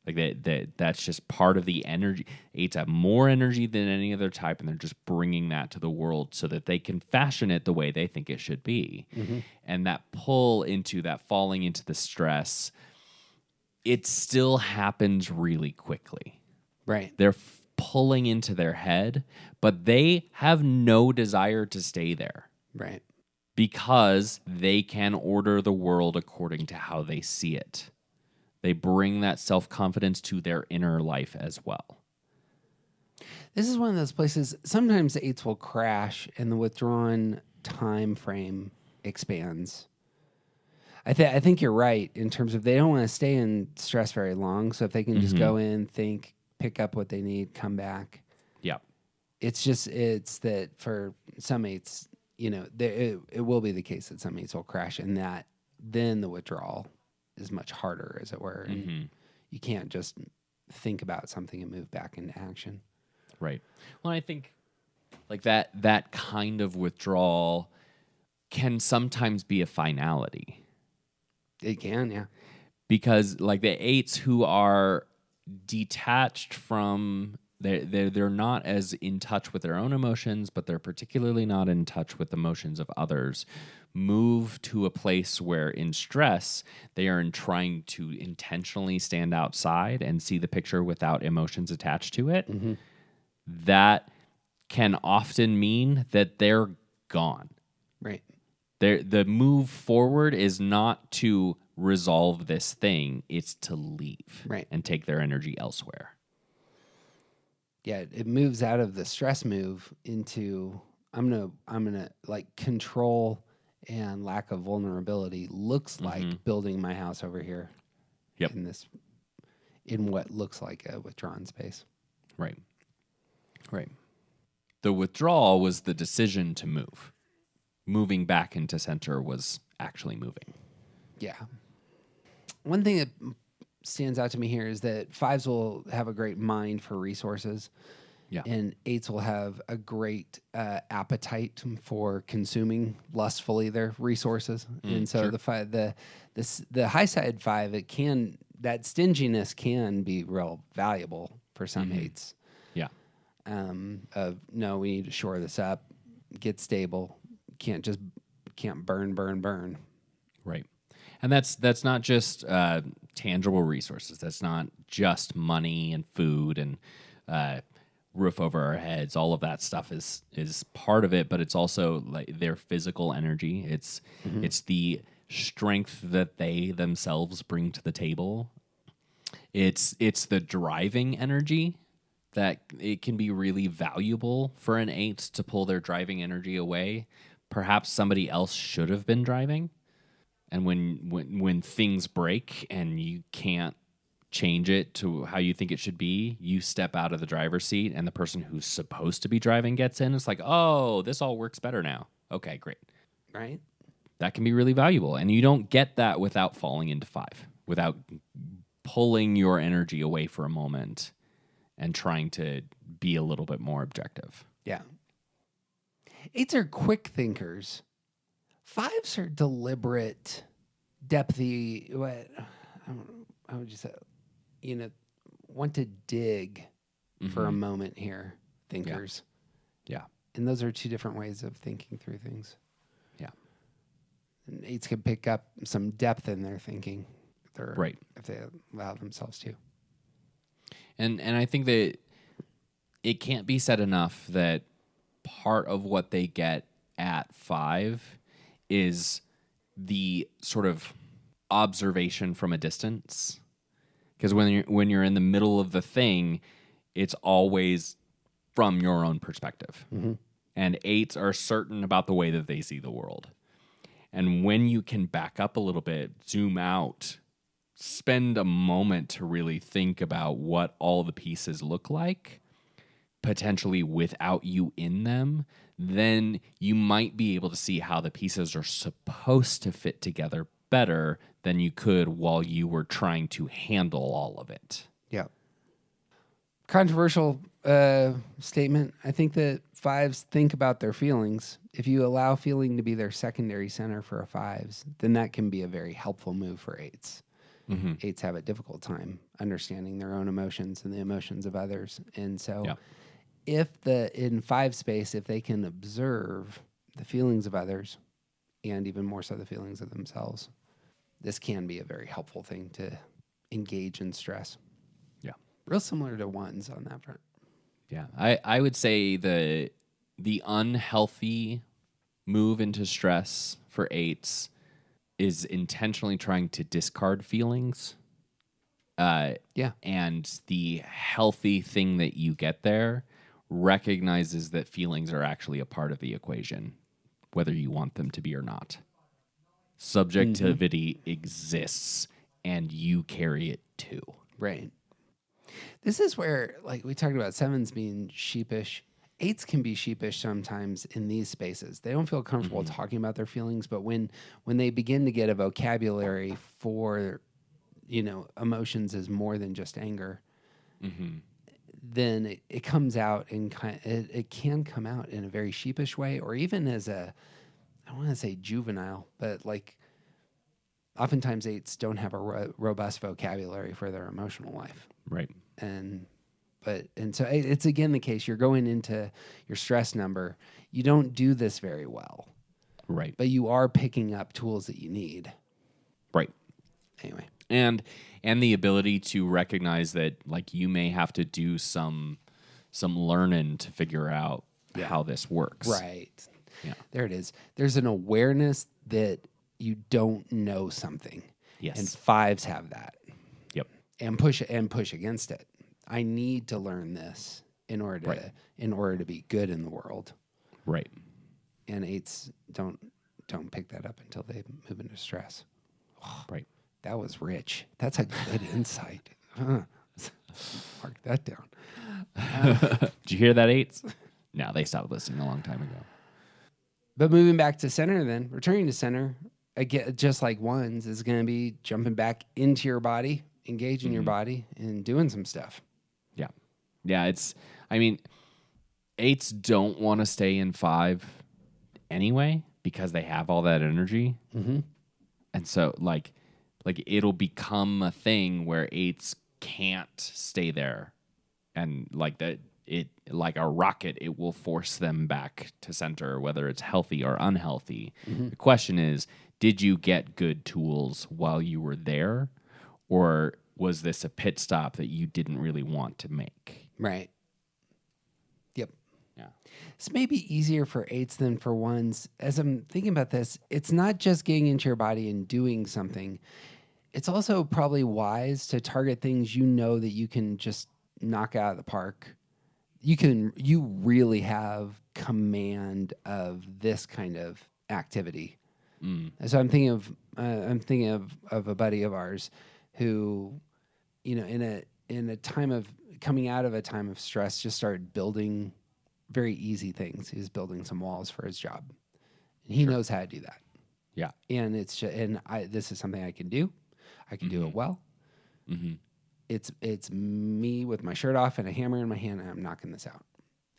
Like that's just part of the energy. 8s have more energy than any other type, and they're just bringing that to the world so that they can fashion it the way they think it should be. And that pull into that falling into the stress, it still happens really quickly. Right. They're pulling into their head, but they have no desire to stay there Right. because they can order the world according to how they see it. They bring that self-confidence to their inner life as well. This is one of those places, sometimes the 8s will crash and the withdrawn time frame expands. I think you're right in terms of they don't want to stay in stress very long. So if they can just go in, think, pick up what they need, come back. Yeah. It's that for some 8s, it will be the case that some 8s will crash, and that then the withdrawal is much harder, as it were. And you can't just think about something and move back into action. Right. Well, I think like that kind of withdrawal can sometimes be a finality. It can, yeah. Because like the 8s who are detached from they're not as in touch with their own emotions, but they're particularly not in touch with emotions of others, move to a place where in stress they are trying to intentionally stand outside and see the picture without emotions attached to it. That can often mean that they're gone. Right. The move forward is not to resolve this thing, it's to leave and take their energy elsewhere. Yeah, it moves out of the stress move into I'm gonna like control and lack of vulnerability looks like building my house over here. Yep. In what looks like a withdrawn space. Right. The withdrawal was the decision to move. Moving back into center was actually moving. Yeah. One thing that stands out to me here is that 5s will have a great mind for resources. Yeah. And 8s will have a great appetite for consuming lustfully their resources. And so the high side 5, that stinginess can be real valuable for some 8s. Yeah. No, we need to shore this up, get stable. Can't burn. Right. And that's not just tangible resources. That's not just money and food and roof over our heads. All of that stuff is part of it, but it's also like their physical energy. It's the strength that they themselves bring to the table. It's the driving energy that it can be really valuable for an 8 to pull their driving energy away. Perhaps somebody else should have been driving. And when things break and you can't change it to how you think it should be, you step out of the driver's seat and the person who's supposed to be driving gets in. It's like, oh, this all works better now. Okay, great. Right? That can be really valuable. And you don't get that without falling into 5, without pulling your energy away for a moment and trying to be a little bit more objective. Yeah. 8s are quick thinkers. 5s are deliberate, depthy. how would you say, want to dig for a moment here, thinkers. Yeah. And those are two different ways of thinking through things. Yeah. And 8s can pick up some depth in their thinking Right. if they allow themselves to. And I think that it can't be said enough that part of what they get at 5 is the sort of observation from a distance. Because when you're in the middle of the thing, it's always from your own perspective. Mm-hmm. And 8s are certain about the way that they see the world. And when you can back up a little bit, zoom out, spend a moment to really think about what all the pieces look like, potentially without you in them, then you might be able to see how the pieces are supposed to fit together better than you could while you were trying to handle all of it. Yeah. Controversial statement. I think that 5s think about their feelings. If you allow feeling to be their secondary center for a 5s, then that can be a very helpful move for 8s. Mm-hmm. 8s have a difficult time understanding their own emotions and the emotions of others. And so in 5 space, if they can observe the feelings of others and even more so the feelings of themselves, this can be a very helpful thing to engage in stress. Yeah. Real similar to 1s on that front. Yeah. I would say the unhealthy move into stress for 8s is intentionally trying to discard feelings. And the healthy thing that you get there recognizes that feelings are actually a part of the equation, whether you want them to be or not. Subjectivity exists, and you carry it too. Right. This is where, like we talked about 7s being sheepish. 8s can be sheepish sometimes in these spaces. They don't feel comfortable talking about their feelings, but when they begin to get a vocabulary for, emotions as more than just anger, then it comes out and it can come out in a very sheepish way, or even as I want to say juvenile, but like oftentimes 8s don't have a robust vocabulary for their emotional life. Right. And so it's again the case. You're going into your stress number. You don't do this very well. Right. But you are picking up tools that you need. Right. Anyway. And the ability to recognize that, like, you may have to do some learning to figure out how this works. Right. Yeah. There it is. There's an awareness that you don't know something. Yes. And 5s have that. Yep. And push against it. I need to learn this in order to be good in the world. Right. And 8s don't pick that up until they move into stress. Right. That was rich. That's a good insight. Mark that down. Did you hear that, 8s? No, they stopped listening a long time ago. But moving back to center, then returning to center, again, just like 1s, is going to be jumping back into your body, engaging your body, and doing some stuff. Yeah. Yeah, 8s don't want to stay in 5 anyway because they have all that energy. Mm-hmm. And so, like it'll become a thing where 8s can't stay there. And like that, like a rocket, it will force them back to center, whether it's healthy or unhealthy. Mm-hmm. The question is, did you get good tools while you were there? Or was this a pit stop that you didn't really want to make? Right. Yep. Yeah. This may be easier for 8s than for 1s. As I'm thinking about this, it's not just getting into your body and doing something. It's also probably wise to target things that you can just knock out of the park. You really have command of this kind of activity. So I'm thinking of a buddy of ours who, in a time of coming out of a time of stress, just started building very easy things. He was building some walls for his job. And he knows how to do that. Yeah. And this is something I can do. I can do it well. Mm-hmm. It's me with my shirt off and a hammer in my hand, and I'm knocking this out.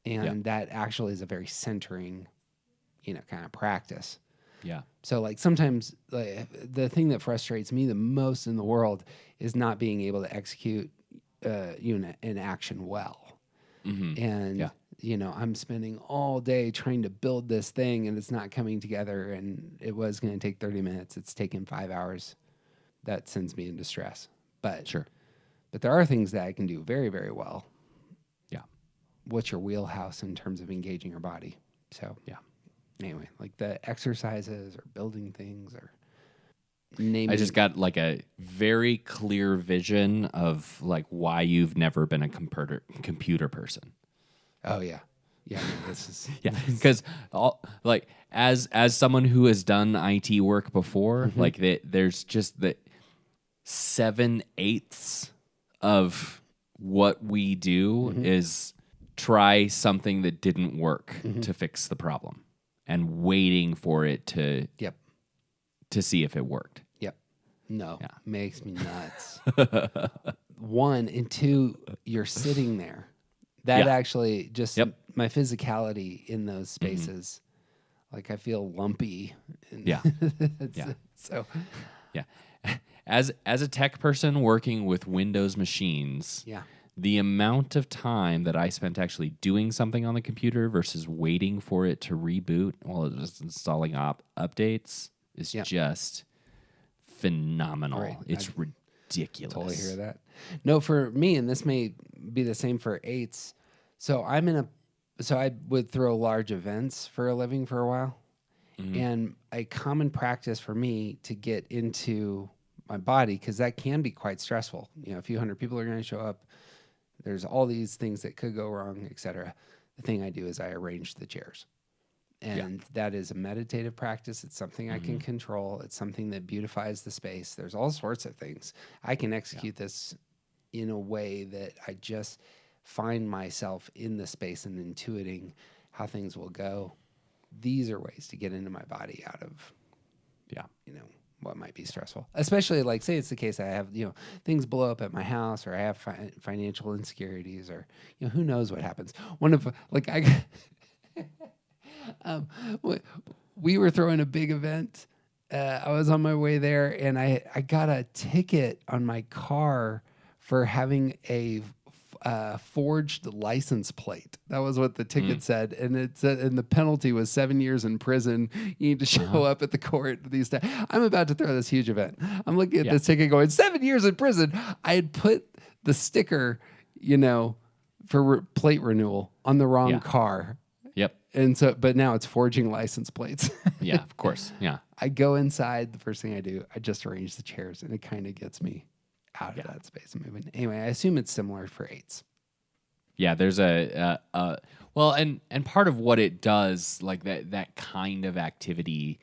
And that actually is a very centering, kind of practice. Yeah. So like sometimes the thing that frustrates me the most in the world is not being able to execute an action well. And Yeah. I'm spending all day trying to build this thing and it's not coming together, and it was going to take 30 minutes. It's taken 5 hours. That sends me into stress. But Sure. but there are things that I can do very, very well. Yeah. What's your wheelhouse in terms of engaging your body? So Yeah. anyway, like the exercises or building things or naming. I just got like a very clear vision of like why you've never been a computer person. Oh yeah, yeah. No, this is Yeah, because like as someone who has done IT work before, like there's just the 7/8 of what we do is try something that didn't work to fix the problem and waiting for it to Yep. to see if it worked. Yep. No, Yeah. makes me nuts. One and two, you're sitting there. That Yeah. actually just Yep. my physicality in those spaces. Like I feel lumpy. And Yeah. it's- Yeah. So Yeah. As a tech person working with Windows machines, yeah. the amount of time that I spent actually doing something on the computer versus waiting for it to reboot while it was installing updates is Yep. just phenomenal. Right. It's ridiculous. Totally hear that. No, for me, and this may be the same for eights. So I would throw large events for a living for a while. And a common practice for me to get into my body, because that can be quite stressful. A few hundred people are going to show up. There's all these things that could go wrong, etc. The thing I do is I arrange the chairs. And that is a meditative practice. It's something I can control. It's something that beautifies the space. There's all sorts of things. I can execute this in a way that I just find myself in the space and intuiting how things will go. These are ways to get into my body out of, what might be stressful. Especially like, say it's the case I have, things blow up at my house, or I have financial insecurities, or, who knows what happens. We were throwing a big event. I was on my way there, and I got a ticket on my car for having a forged license plate. That was what the ticket said, and it said, and the penalty was 7 years in prison. You need to show up at the court these days. I'm about to throw this huge event. I'm looking at this ticket, going 7 years in prison. I had put the sticker, for plate renewal on the wrong car. Yep. And so, but now it's forging license plates. Yeah, of course. Yeah. I go inside. The first thing I do, I just arrange the chairs, and it kind of gets me out of that space and moving. Anyway, I assume it's similar for eights. Yeah, there's and part of what it does, like that kind of activity,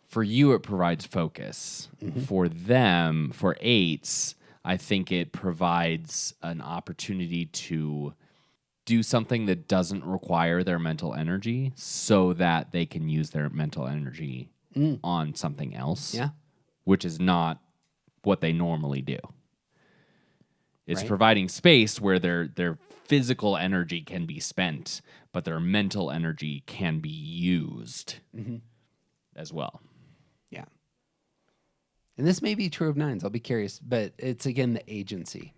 for you it provides focus. For them, for eights, I think it provides an opportunity to do something that doesn't require their mental energy, so that they can use their mental energy on something else. Yeah. Which is not what they normally do. It's Right. providing space where their physical energy can be spent, but their mental energy can be used as well. Yeah. And this may be true of nines. I'll be curious, but it's again the agency.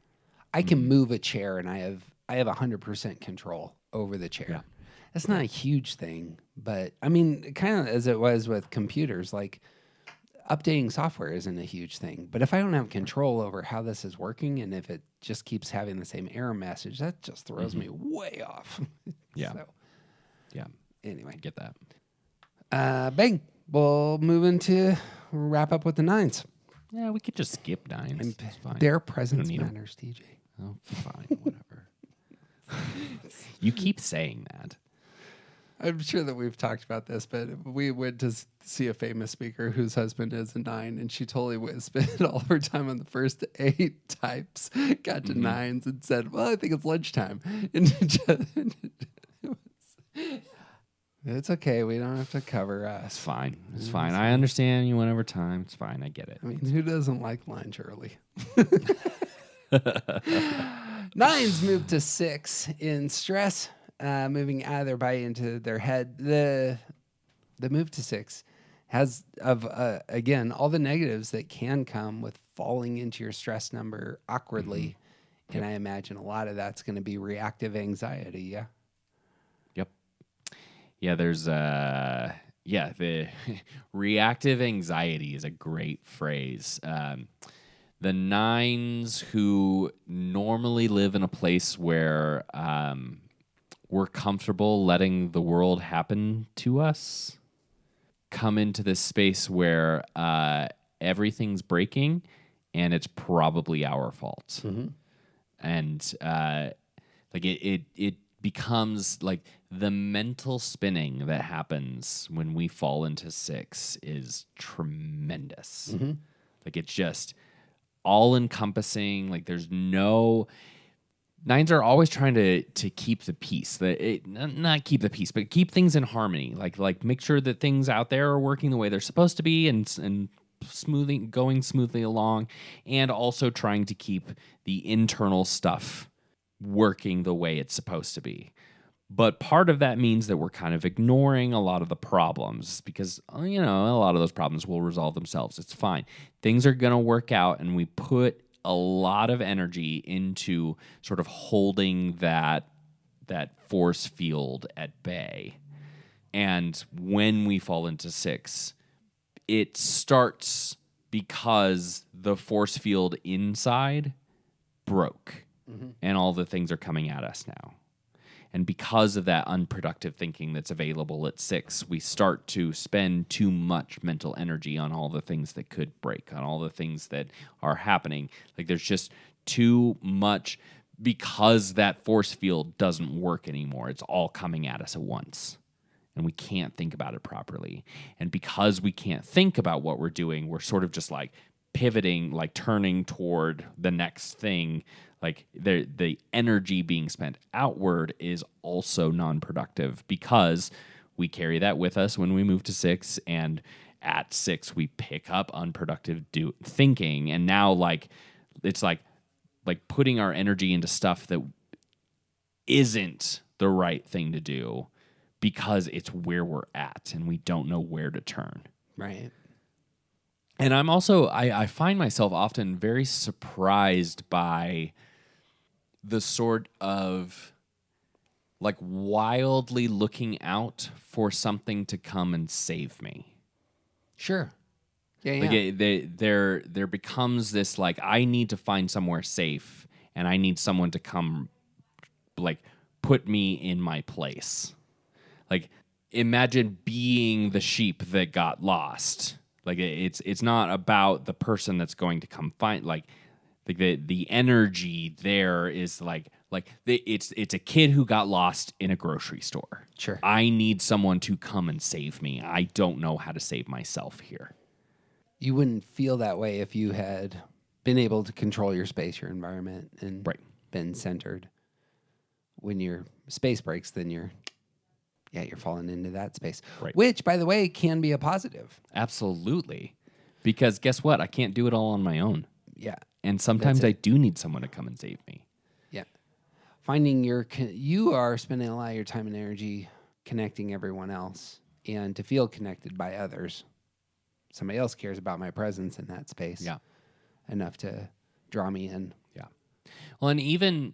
I can move a chair, and I have 100% control over the chair. Yeah. That's not a huge thing, but I mean, kind of as it was with computers, like updating software isn't a huge thing. But if I don't have control over how this is working, and if it just keeps having the same error message, that just throws me way off. Yeah. So, Yeah. anyway, Get that. bang. We'll move into wrap up with the nines. Yeah, we could just skip nines. It's fine. Their presence need 'em. matters, TJ. Oh, fine, whatever. You keep saying that. I'm sure that we've talked about this, but we went to see a famous speaker whose husband is a 9, and she totally spent all of her time on the first 8 types, got to 9s, and said, "Well, I think it's lunchtime." And it's okay. We don't have to cover us. It's fine. It's fine. I understand you went over time. It's fine. I get it. I mean, who doesn't like lunch early? 9s move to 6 in stress, moving out of their body into their head. The move to 6 has again all the negatives that can come with falling into your stress number awkwardly. And I imagine a lot of that's going to be reactive anxiety. Yeah. Yep. Yeah, there's the reactive anxiety is a great phrase. The nines who normally live in a place where we're comfortable letting the world happen to us come into this space where everything's breaking and it's probably our fault. And like it becomes like the mental spinning that happens when we fall into 6 is tremendous. Like it's just all encompassing. Like there's no nines are always trying to keep the peace. Not keep the peace, but keep things in harmony. Like make sure that things out there are working the way they're supposed to be and going smoothly along, and also trying to keep the internal stuff working the way it's supposed to be. But part of that means that we're kind of ignoring a lot of the problems because, a lot of those problems will resolve themselves. It's fine. Things are going to work out, and we put a lot of energy into sort of holding that force field at bay. And when we fall into 6, it starts because the force field inside broke and all the things are coming at us now. And because of that unproductive thinking that's available at 6, we start to spend too much mental energy on all the things that could break, on all the things that are happening. Like there's just too much because that force field doesn't work anymore. It's all coming at us at once. And we can't think about it properly. And because we can't think about what we're doing, we're sort of just like pivoting, like turning toward the next thing. Like the energy being spent outward is also non-productive because we carry that with us when we move to 6. And at 6, we pick up unproductive thinking. And now like it's like putting our energy into stuff that isn't the right thing to do, because it's where we're at and we don't know where to turn. Right. And I'm also, I find myself often very surprised by the sort of like wildly looking out for something to come and save me. Sure. Yeah. Like there becomes this like, I need to find somewhere safe and I need someone to come like put me in my place. Like, imagine being the sheep that got lost. Like, it's not about the person that's going to come find. Like the energy there is it's a kid who got lost in a grocery store. Sure. I need someone to come and save me. I don't know how to save myself here. You wouldn't feel that way if you had been able to control your space, your environment, and been centered. When your space breaks, then you're falling into that space, which, by the way, can be a positive. Absolutely. Because guess what? I can't do it all on my own. Yeah. And sometimes I do need someone to come and save me. Yeah. Finding you are spending a lot of your time and energy connecting everyone else and to feel connected by others. Somebody else cares about my presence in that space. Yeah. Enough to draw me in. Yeah. Well, and even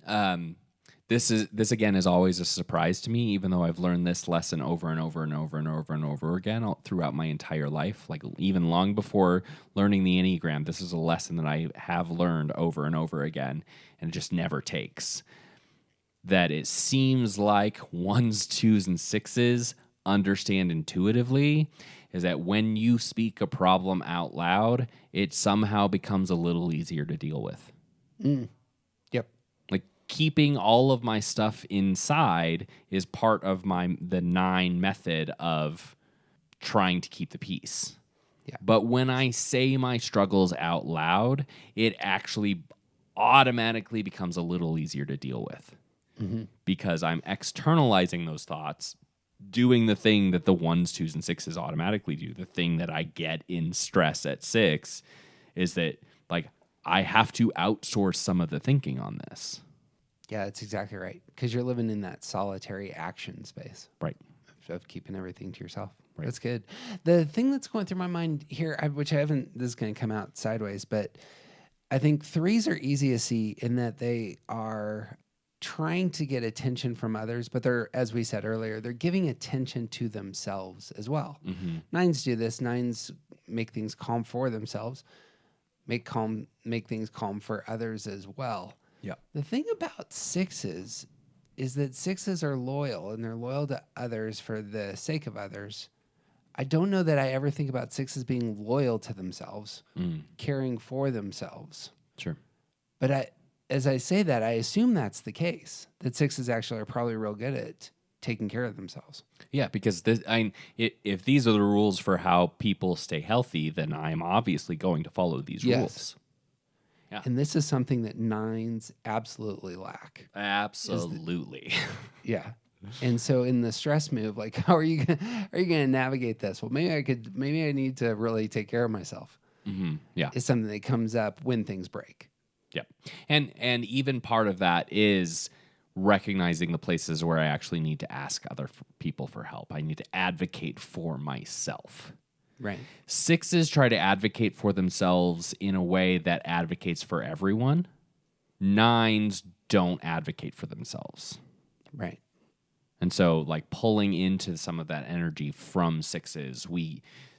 This again is always a surprise to me, even though I've learned this lesson over and over and over and over and over again throughout my entire life. Like even long before learning the enneagram, this is a lesson that I have learned over and over again, and it just never takes. That it seems like 1s, 2s, and 6s understand intuitively is that when you speak a problem out loud, it somehow becomes a little easier to deal with. Yep. Like keeping all of my stuff inside is part of the 9 method of trying to keep the peace. Yeah. But when I say my struggles out loud, it actually automatically becomes a little easier to deal with. Because I'm externalizing those thoughts, doing the thing that the 1s, 2s, and 6s automatically do. The thing that I get in stress at 6 is that, like, I have to outsource some of the thinking on this. Yeah, that's exactly right. Because you're living in that solitary action space. Right. of keeping everything to yourself. Right. That's good. The thing that's going through my mind here, which I haven't, this is going to come out sideways, but I think threes are easy to see in that they are trying to get attention from others, but they're, as we said earlier, they're giving attention to themselves as well. Mm-hmm. Nines do this. Nines make things calm for themselves, make things calm for others as well. Yeah. The thing about sixes is that sixes are loyal, and they're loyal to others for the sake of others. I don't know that I ever think about sixes being loyal to themselves, caring for themselves. Sure. But as I say that, I assume that's the case, that sixes actually are probably real good at taking care of themselves. Yeah, because if these are the rules for how people stay healthy, then I'm obviously going to follow these rules. Yeah. And this is something that nines absolutely lack. Absolutely. Yeah. And so in the stress move, like, how are you gonna navigate this? Well, maybe I need to really take care of myself. Mm-hmm. Yeah. It's something that comes up when things break. Yeah. And even part of that is recognizing the places where I actually need to ask other people for help. I need to advocate for myself. Right. Sixes try to advocate for themselves in a way that advocates for everyone. Nines don't advocate for themselves. Right. And so, like, pulling into some of that energy from sixes,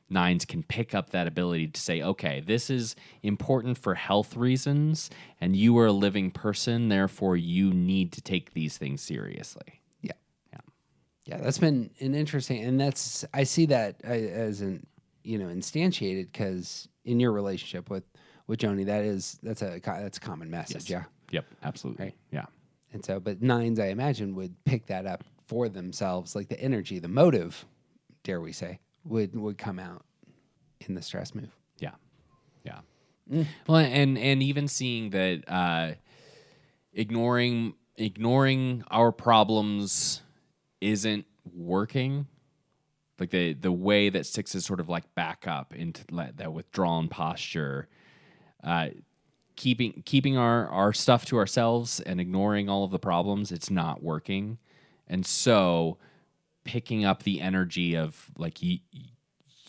nines can pick up that ability to say, okay, this is important for health reasons, and you are a living person, therefore you need to take these things seriously. Yeah. Yeah. Yeah, that's been an interesting, and I see that as instantiated, because in your relationship with Joni, that's a common message. Yes. Yeah. Yep. Absolutely. Right. Yeah. And so, but nines, I imagine, would pick that up for themselves, like the energy, the motive, dare we say, would come out in the stress move. Yeah. Yeah. Well, and even seeing that ignoring our problems isn't working. Like the way that sixes sort of like back up into that withdrawn posture, keeping our stuff to ourselves and ignoring all of the problems, it's not working. And so picking up the energy of like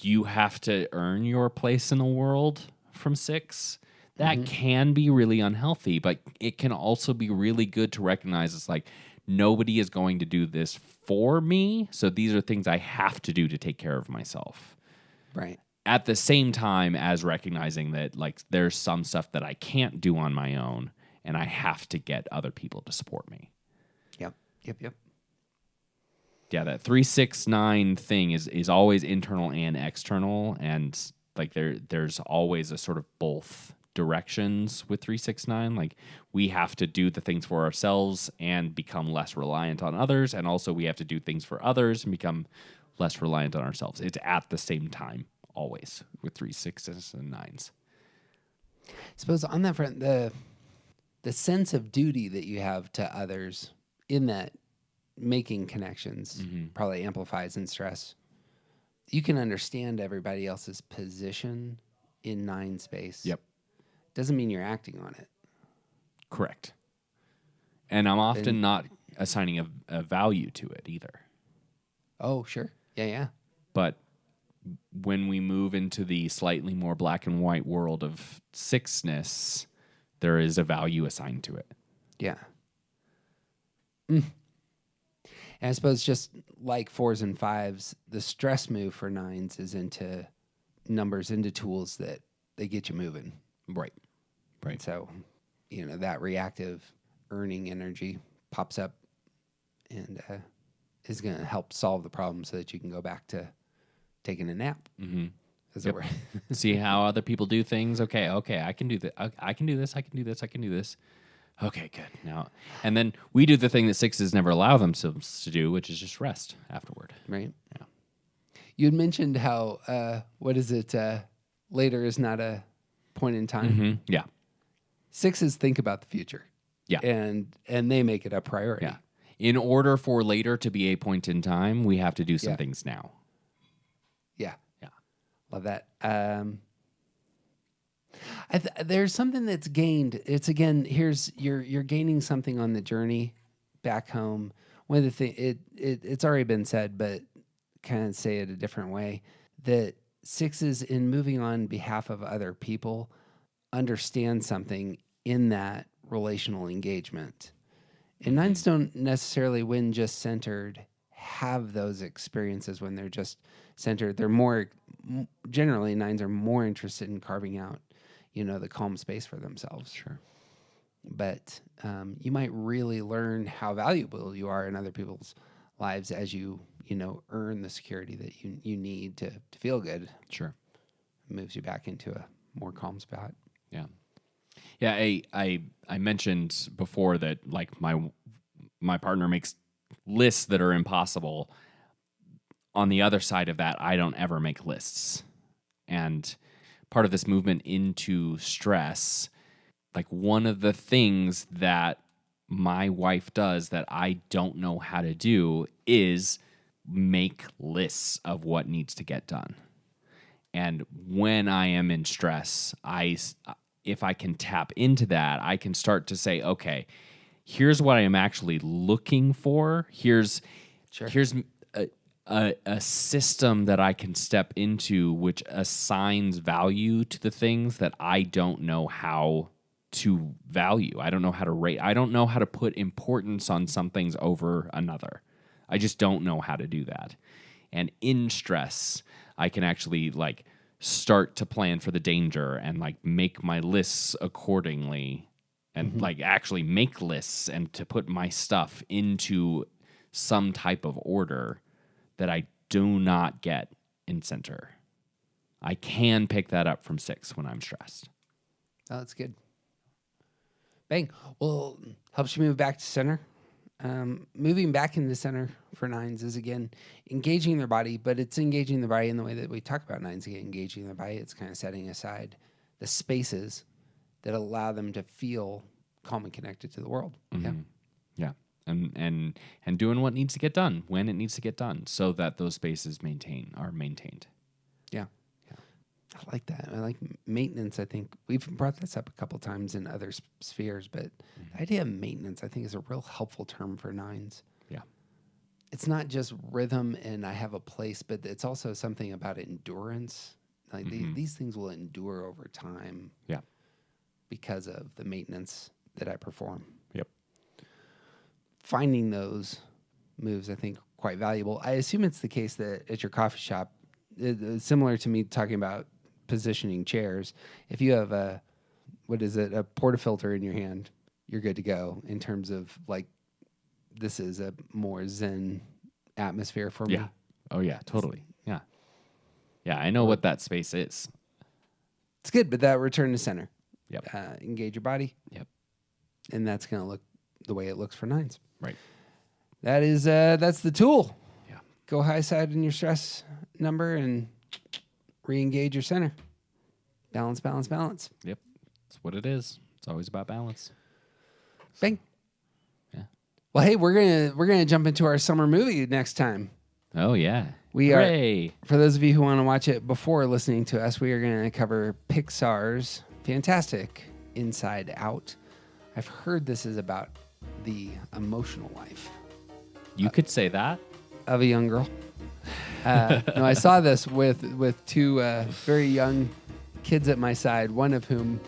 you have to earn your place in the world from six, that can be really unhealthy, but it can also be really good to recognize it's like nobody is going to do this for me, so these are things I have to do to take care of myself. Right. At the same time as recognizing that like there's some stuff that I can't do on my own and I have to get other people to support me. Yep. Yeah, that 3, 6, 9 thing is always internal and external, and like there's always a sort of both directions with 3, 6, 9. Like we have to do the things for ourselves and become less reliant on others, and also we have to do things for others and become less reliant on ourselves. It's at the same time always with 3, 6s, and 9s. I suppose on that front, the sense of duty that you have to others in that making connections probably amplifies in stress. You can understand everybody else's position in 9 space. Yep. Doesn't mean you're acting on it. Correct. And I'm often not assigning a value to it either. Oh, sure. Yeah. But when we move into the slightly more black and white world of sixness, there is a value assigned to it. Yeah. And I suppose just like 4s and 5s, the stress move for 9s is into numbers, into tools that they get you moving. Right. And so, that reactive earning energy pops up and is going to help solve the problem so that you can go back to taking a nap. Mm-hmm. As it were. See how other people do things. Okay, I can do that. I can do this. I can do this. I can do this. Okay, good. Now, and then we do the thing that 6s never allow themselves to do, which is just rest afterward. Right. Yeah. You had mentioned how, later is not a point in time. Mm-hmm. Yeah. 6s think about the future. Yeah. And they make it a priority. Yeah. In order for later to be a point in time, we have to do some things now. Yeah. Yeah. Love that. There's something that's gained. It's again, you're gaining something on the journey back home. One of the things it's already been said, but kind of say it a different way, that 6s in moving on behalf of other people understand something in that relational engagement. And 9s don't necessarily, when just centered, have those experiences when they're just centered. They're more, generally 9s are more interested in carving out, the calm space for themselves. Sure. But you might really learn how valuable you are in other people's lives as you earn the security that you need to feel good. Sure. It moves you back into a more calm spot. Yeah. Yeah, I mentioned before that like my partner makes lists that are impossible. On the other side of that, I don't ever make lists. And part of this movement into stress, like one of the things that my wife does that I don't know how to do is make lists of what needs to get done. And when I am in stress, if I can tap into that, I can start to say, okay, here's what I am actually looking for. Here's a system that I can step into which assigns value to the things that I don't know how to value. I don't know how to rate. I don't know how to put importance on some things over another. I just don't know how to do that. And in stress, I can actually like start to plan for the danger and like make my lists accordingly and like actually make lists and to put my stuff into some type of order that I do not get in center. I can pick that up from 6 when I'm stressed. Oh, that's good. Bang. Well, helps you move back to center. Moving back into center for 9s is, again, engaging their body, but it's engaging their body in the way that we talk about 9s, again, engaging their body. It's kind of setting aside the spaces that allow them to feel calm and connected to the world. Yeah. Yeah. And doing what needs to get done when it needs to get done so that those spaces are maintained. Yeah. I like that. I like maintenance. I think we've brought this up a couple times in other spheres, but the idea of maintenance, I think, is a real helpful term for 9s. Yeah. It's not just rhythm and I have a place, but it's also something about endurance. Like these things will endure over time. Yeah. Because of the maintenance that I perform. Yep. Finding those moves, I think, quite valuable. I assume it's the case that at your coffee shop, similar to me talking about positioning chairs, if you have a portafilter in your hand, you're good to go in terms of like, this is a more Zen atmosphere for me. Yeah. Oh yeah, totally. Yeah. Yeah, I know what that space is. It's good, but that return to center. Yep. Engage your body. Yep. And that's going to look the way it looks for 9s. Right. That's the tool. Yeah. Go high side in your stress number and re-engage your center. Balance, balance, balance. Yep. That's what it is. It's always about balance. Bang. Yeah. Well, hey, we're gonna jump into our summer movie next time. Oh yeah. We Hooray. are, for those of you who want to watch it before listening to us, we are going to cover Pixar's fantastic Inside Out. I've heard this is about the emotional life. You could say that. Of a young girl. No, I saw this with two very young kids at my side, one of whom,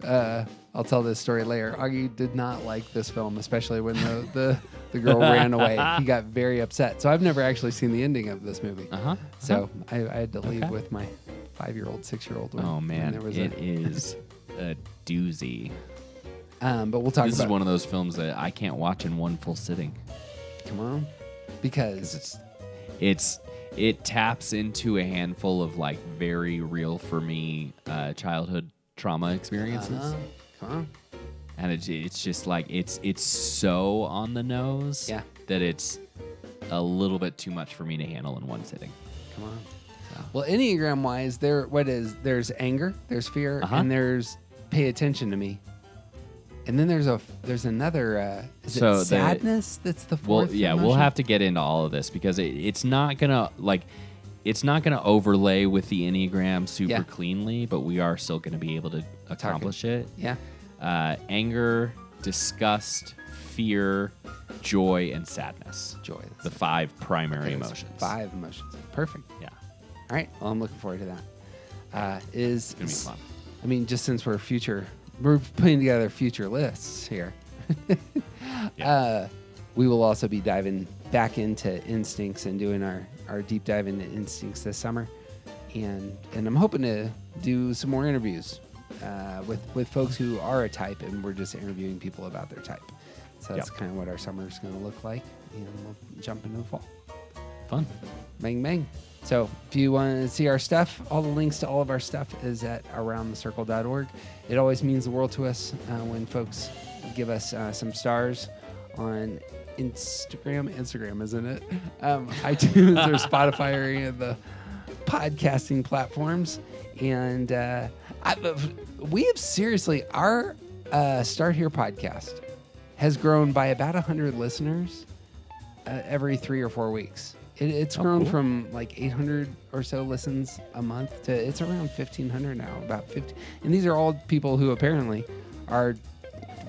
I'll tell this story later. Augie did not like this film, especially when the girl ran away. He got very upset. So I've never actually seen the ending of this movie. So I had to leave with my 5-year-old, 6-year-old. Oh, man. It is a doozy. But we'll talk about it. This is one of those films that I can't watch in one full sitting. Come on. Because it taps into a handful of like very real for me childhood trauma experiences. Come on. And it's just like it's so on the nose that it's a little bit too much for me to handle in one sitting. Come on. So. Well, Enneagram wise, there's anger, there's fear, and there's pay attention to me. And then there's another is it sadness that's the fourth? Well, yeah, emotion? we'll have to get into all of this because it's not gonna overlay with the Enneagram super cleanly, but we are still gonna be able to accomplish it. Yeah. Anger, disgust, fear, joy, and sadness. Joy. The 5 primary Okay, emotions. 5 emotions. Perfect. Yeah. All right. Well, I'm looking forward to that. It's going to be fun. I mean, just since we're putting together future lists here. Yeah. We will also be diving back into instincts and doing our deep dive into instincts this summer. And I'm hoping to do some more interviews with folks who are a type, and we're just interviewing people about their type. So that's kind of what our summer is going to look like, and we'll jump into the fall. Fun. Bang, bang. So if you want to see our stuff, all the links to all of our stuff is at aroundthecircle.org. It always means the world to us when folks give us some stars on Instagram, isn't it? iTunes or Spotify or any of the podcasting platforms. And we have seriously, our Start Here podcast has grown by about 100 listeners every 3 or 4 weeks. It's grown from like 800 or so listens a month to it's around 1,500 now, about 50. And these are all people who apparently are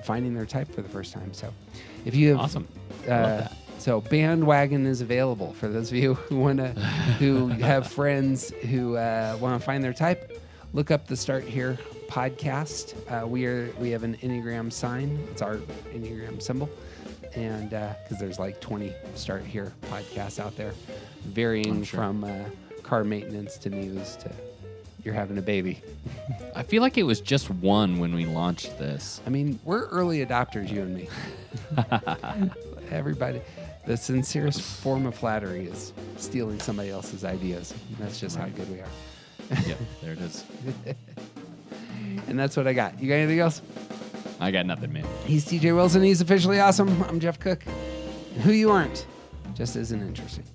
finding their type for the first time. So if you have Awesome. Love that. So Bandwagon is available for those of you who have friends who want to find their type. Look up the Start Here podcast. We have an Enneagram sign. It's our Enneagram symbol, and because there's like 20 Start Here podcasts out there, varying from car maintenance to news to you're having a baby. I feel like it was just one when we launched this. I mean, we're early adopters, you and me. Everybody. The sincerest form of flattery is stealing somebody else's ideas. That's just how good we are. Yep, there it is. And that's what I got. You got anything else? I got nothing, man. He's TJ Wilson. He's officially awesome. I'm Jeff Cook. And who you aren't just isn't interesting.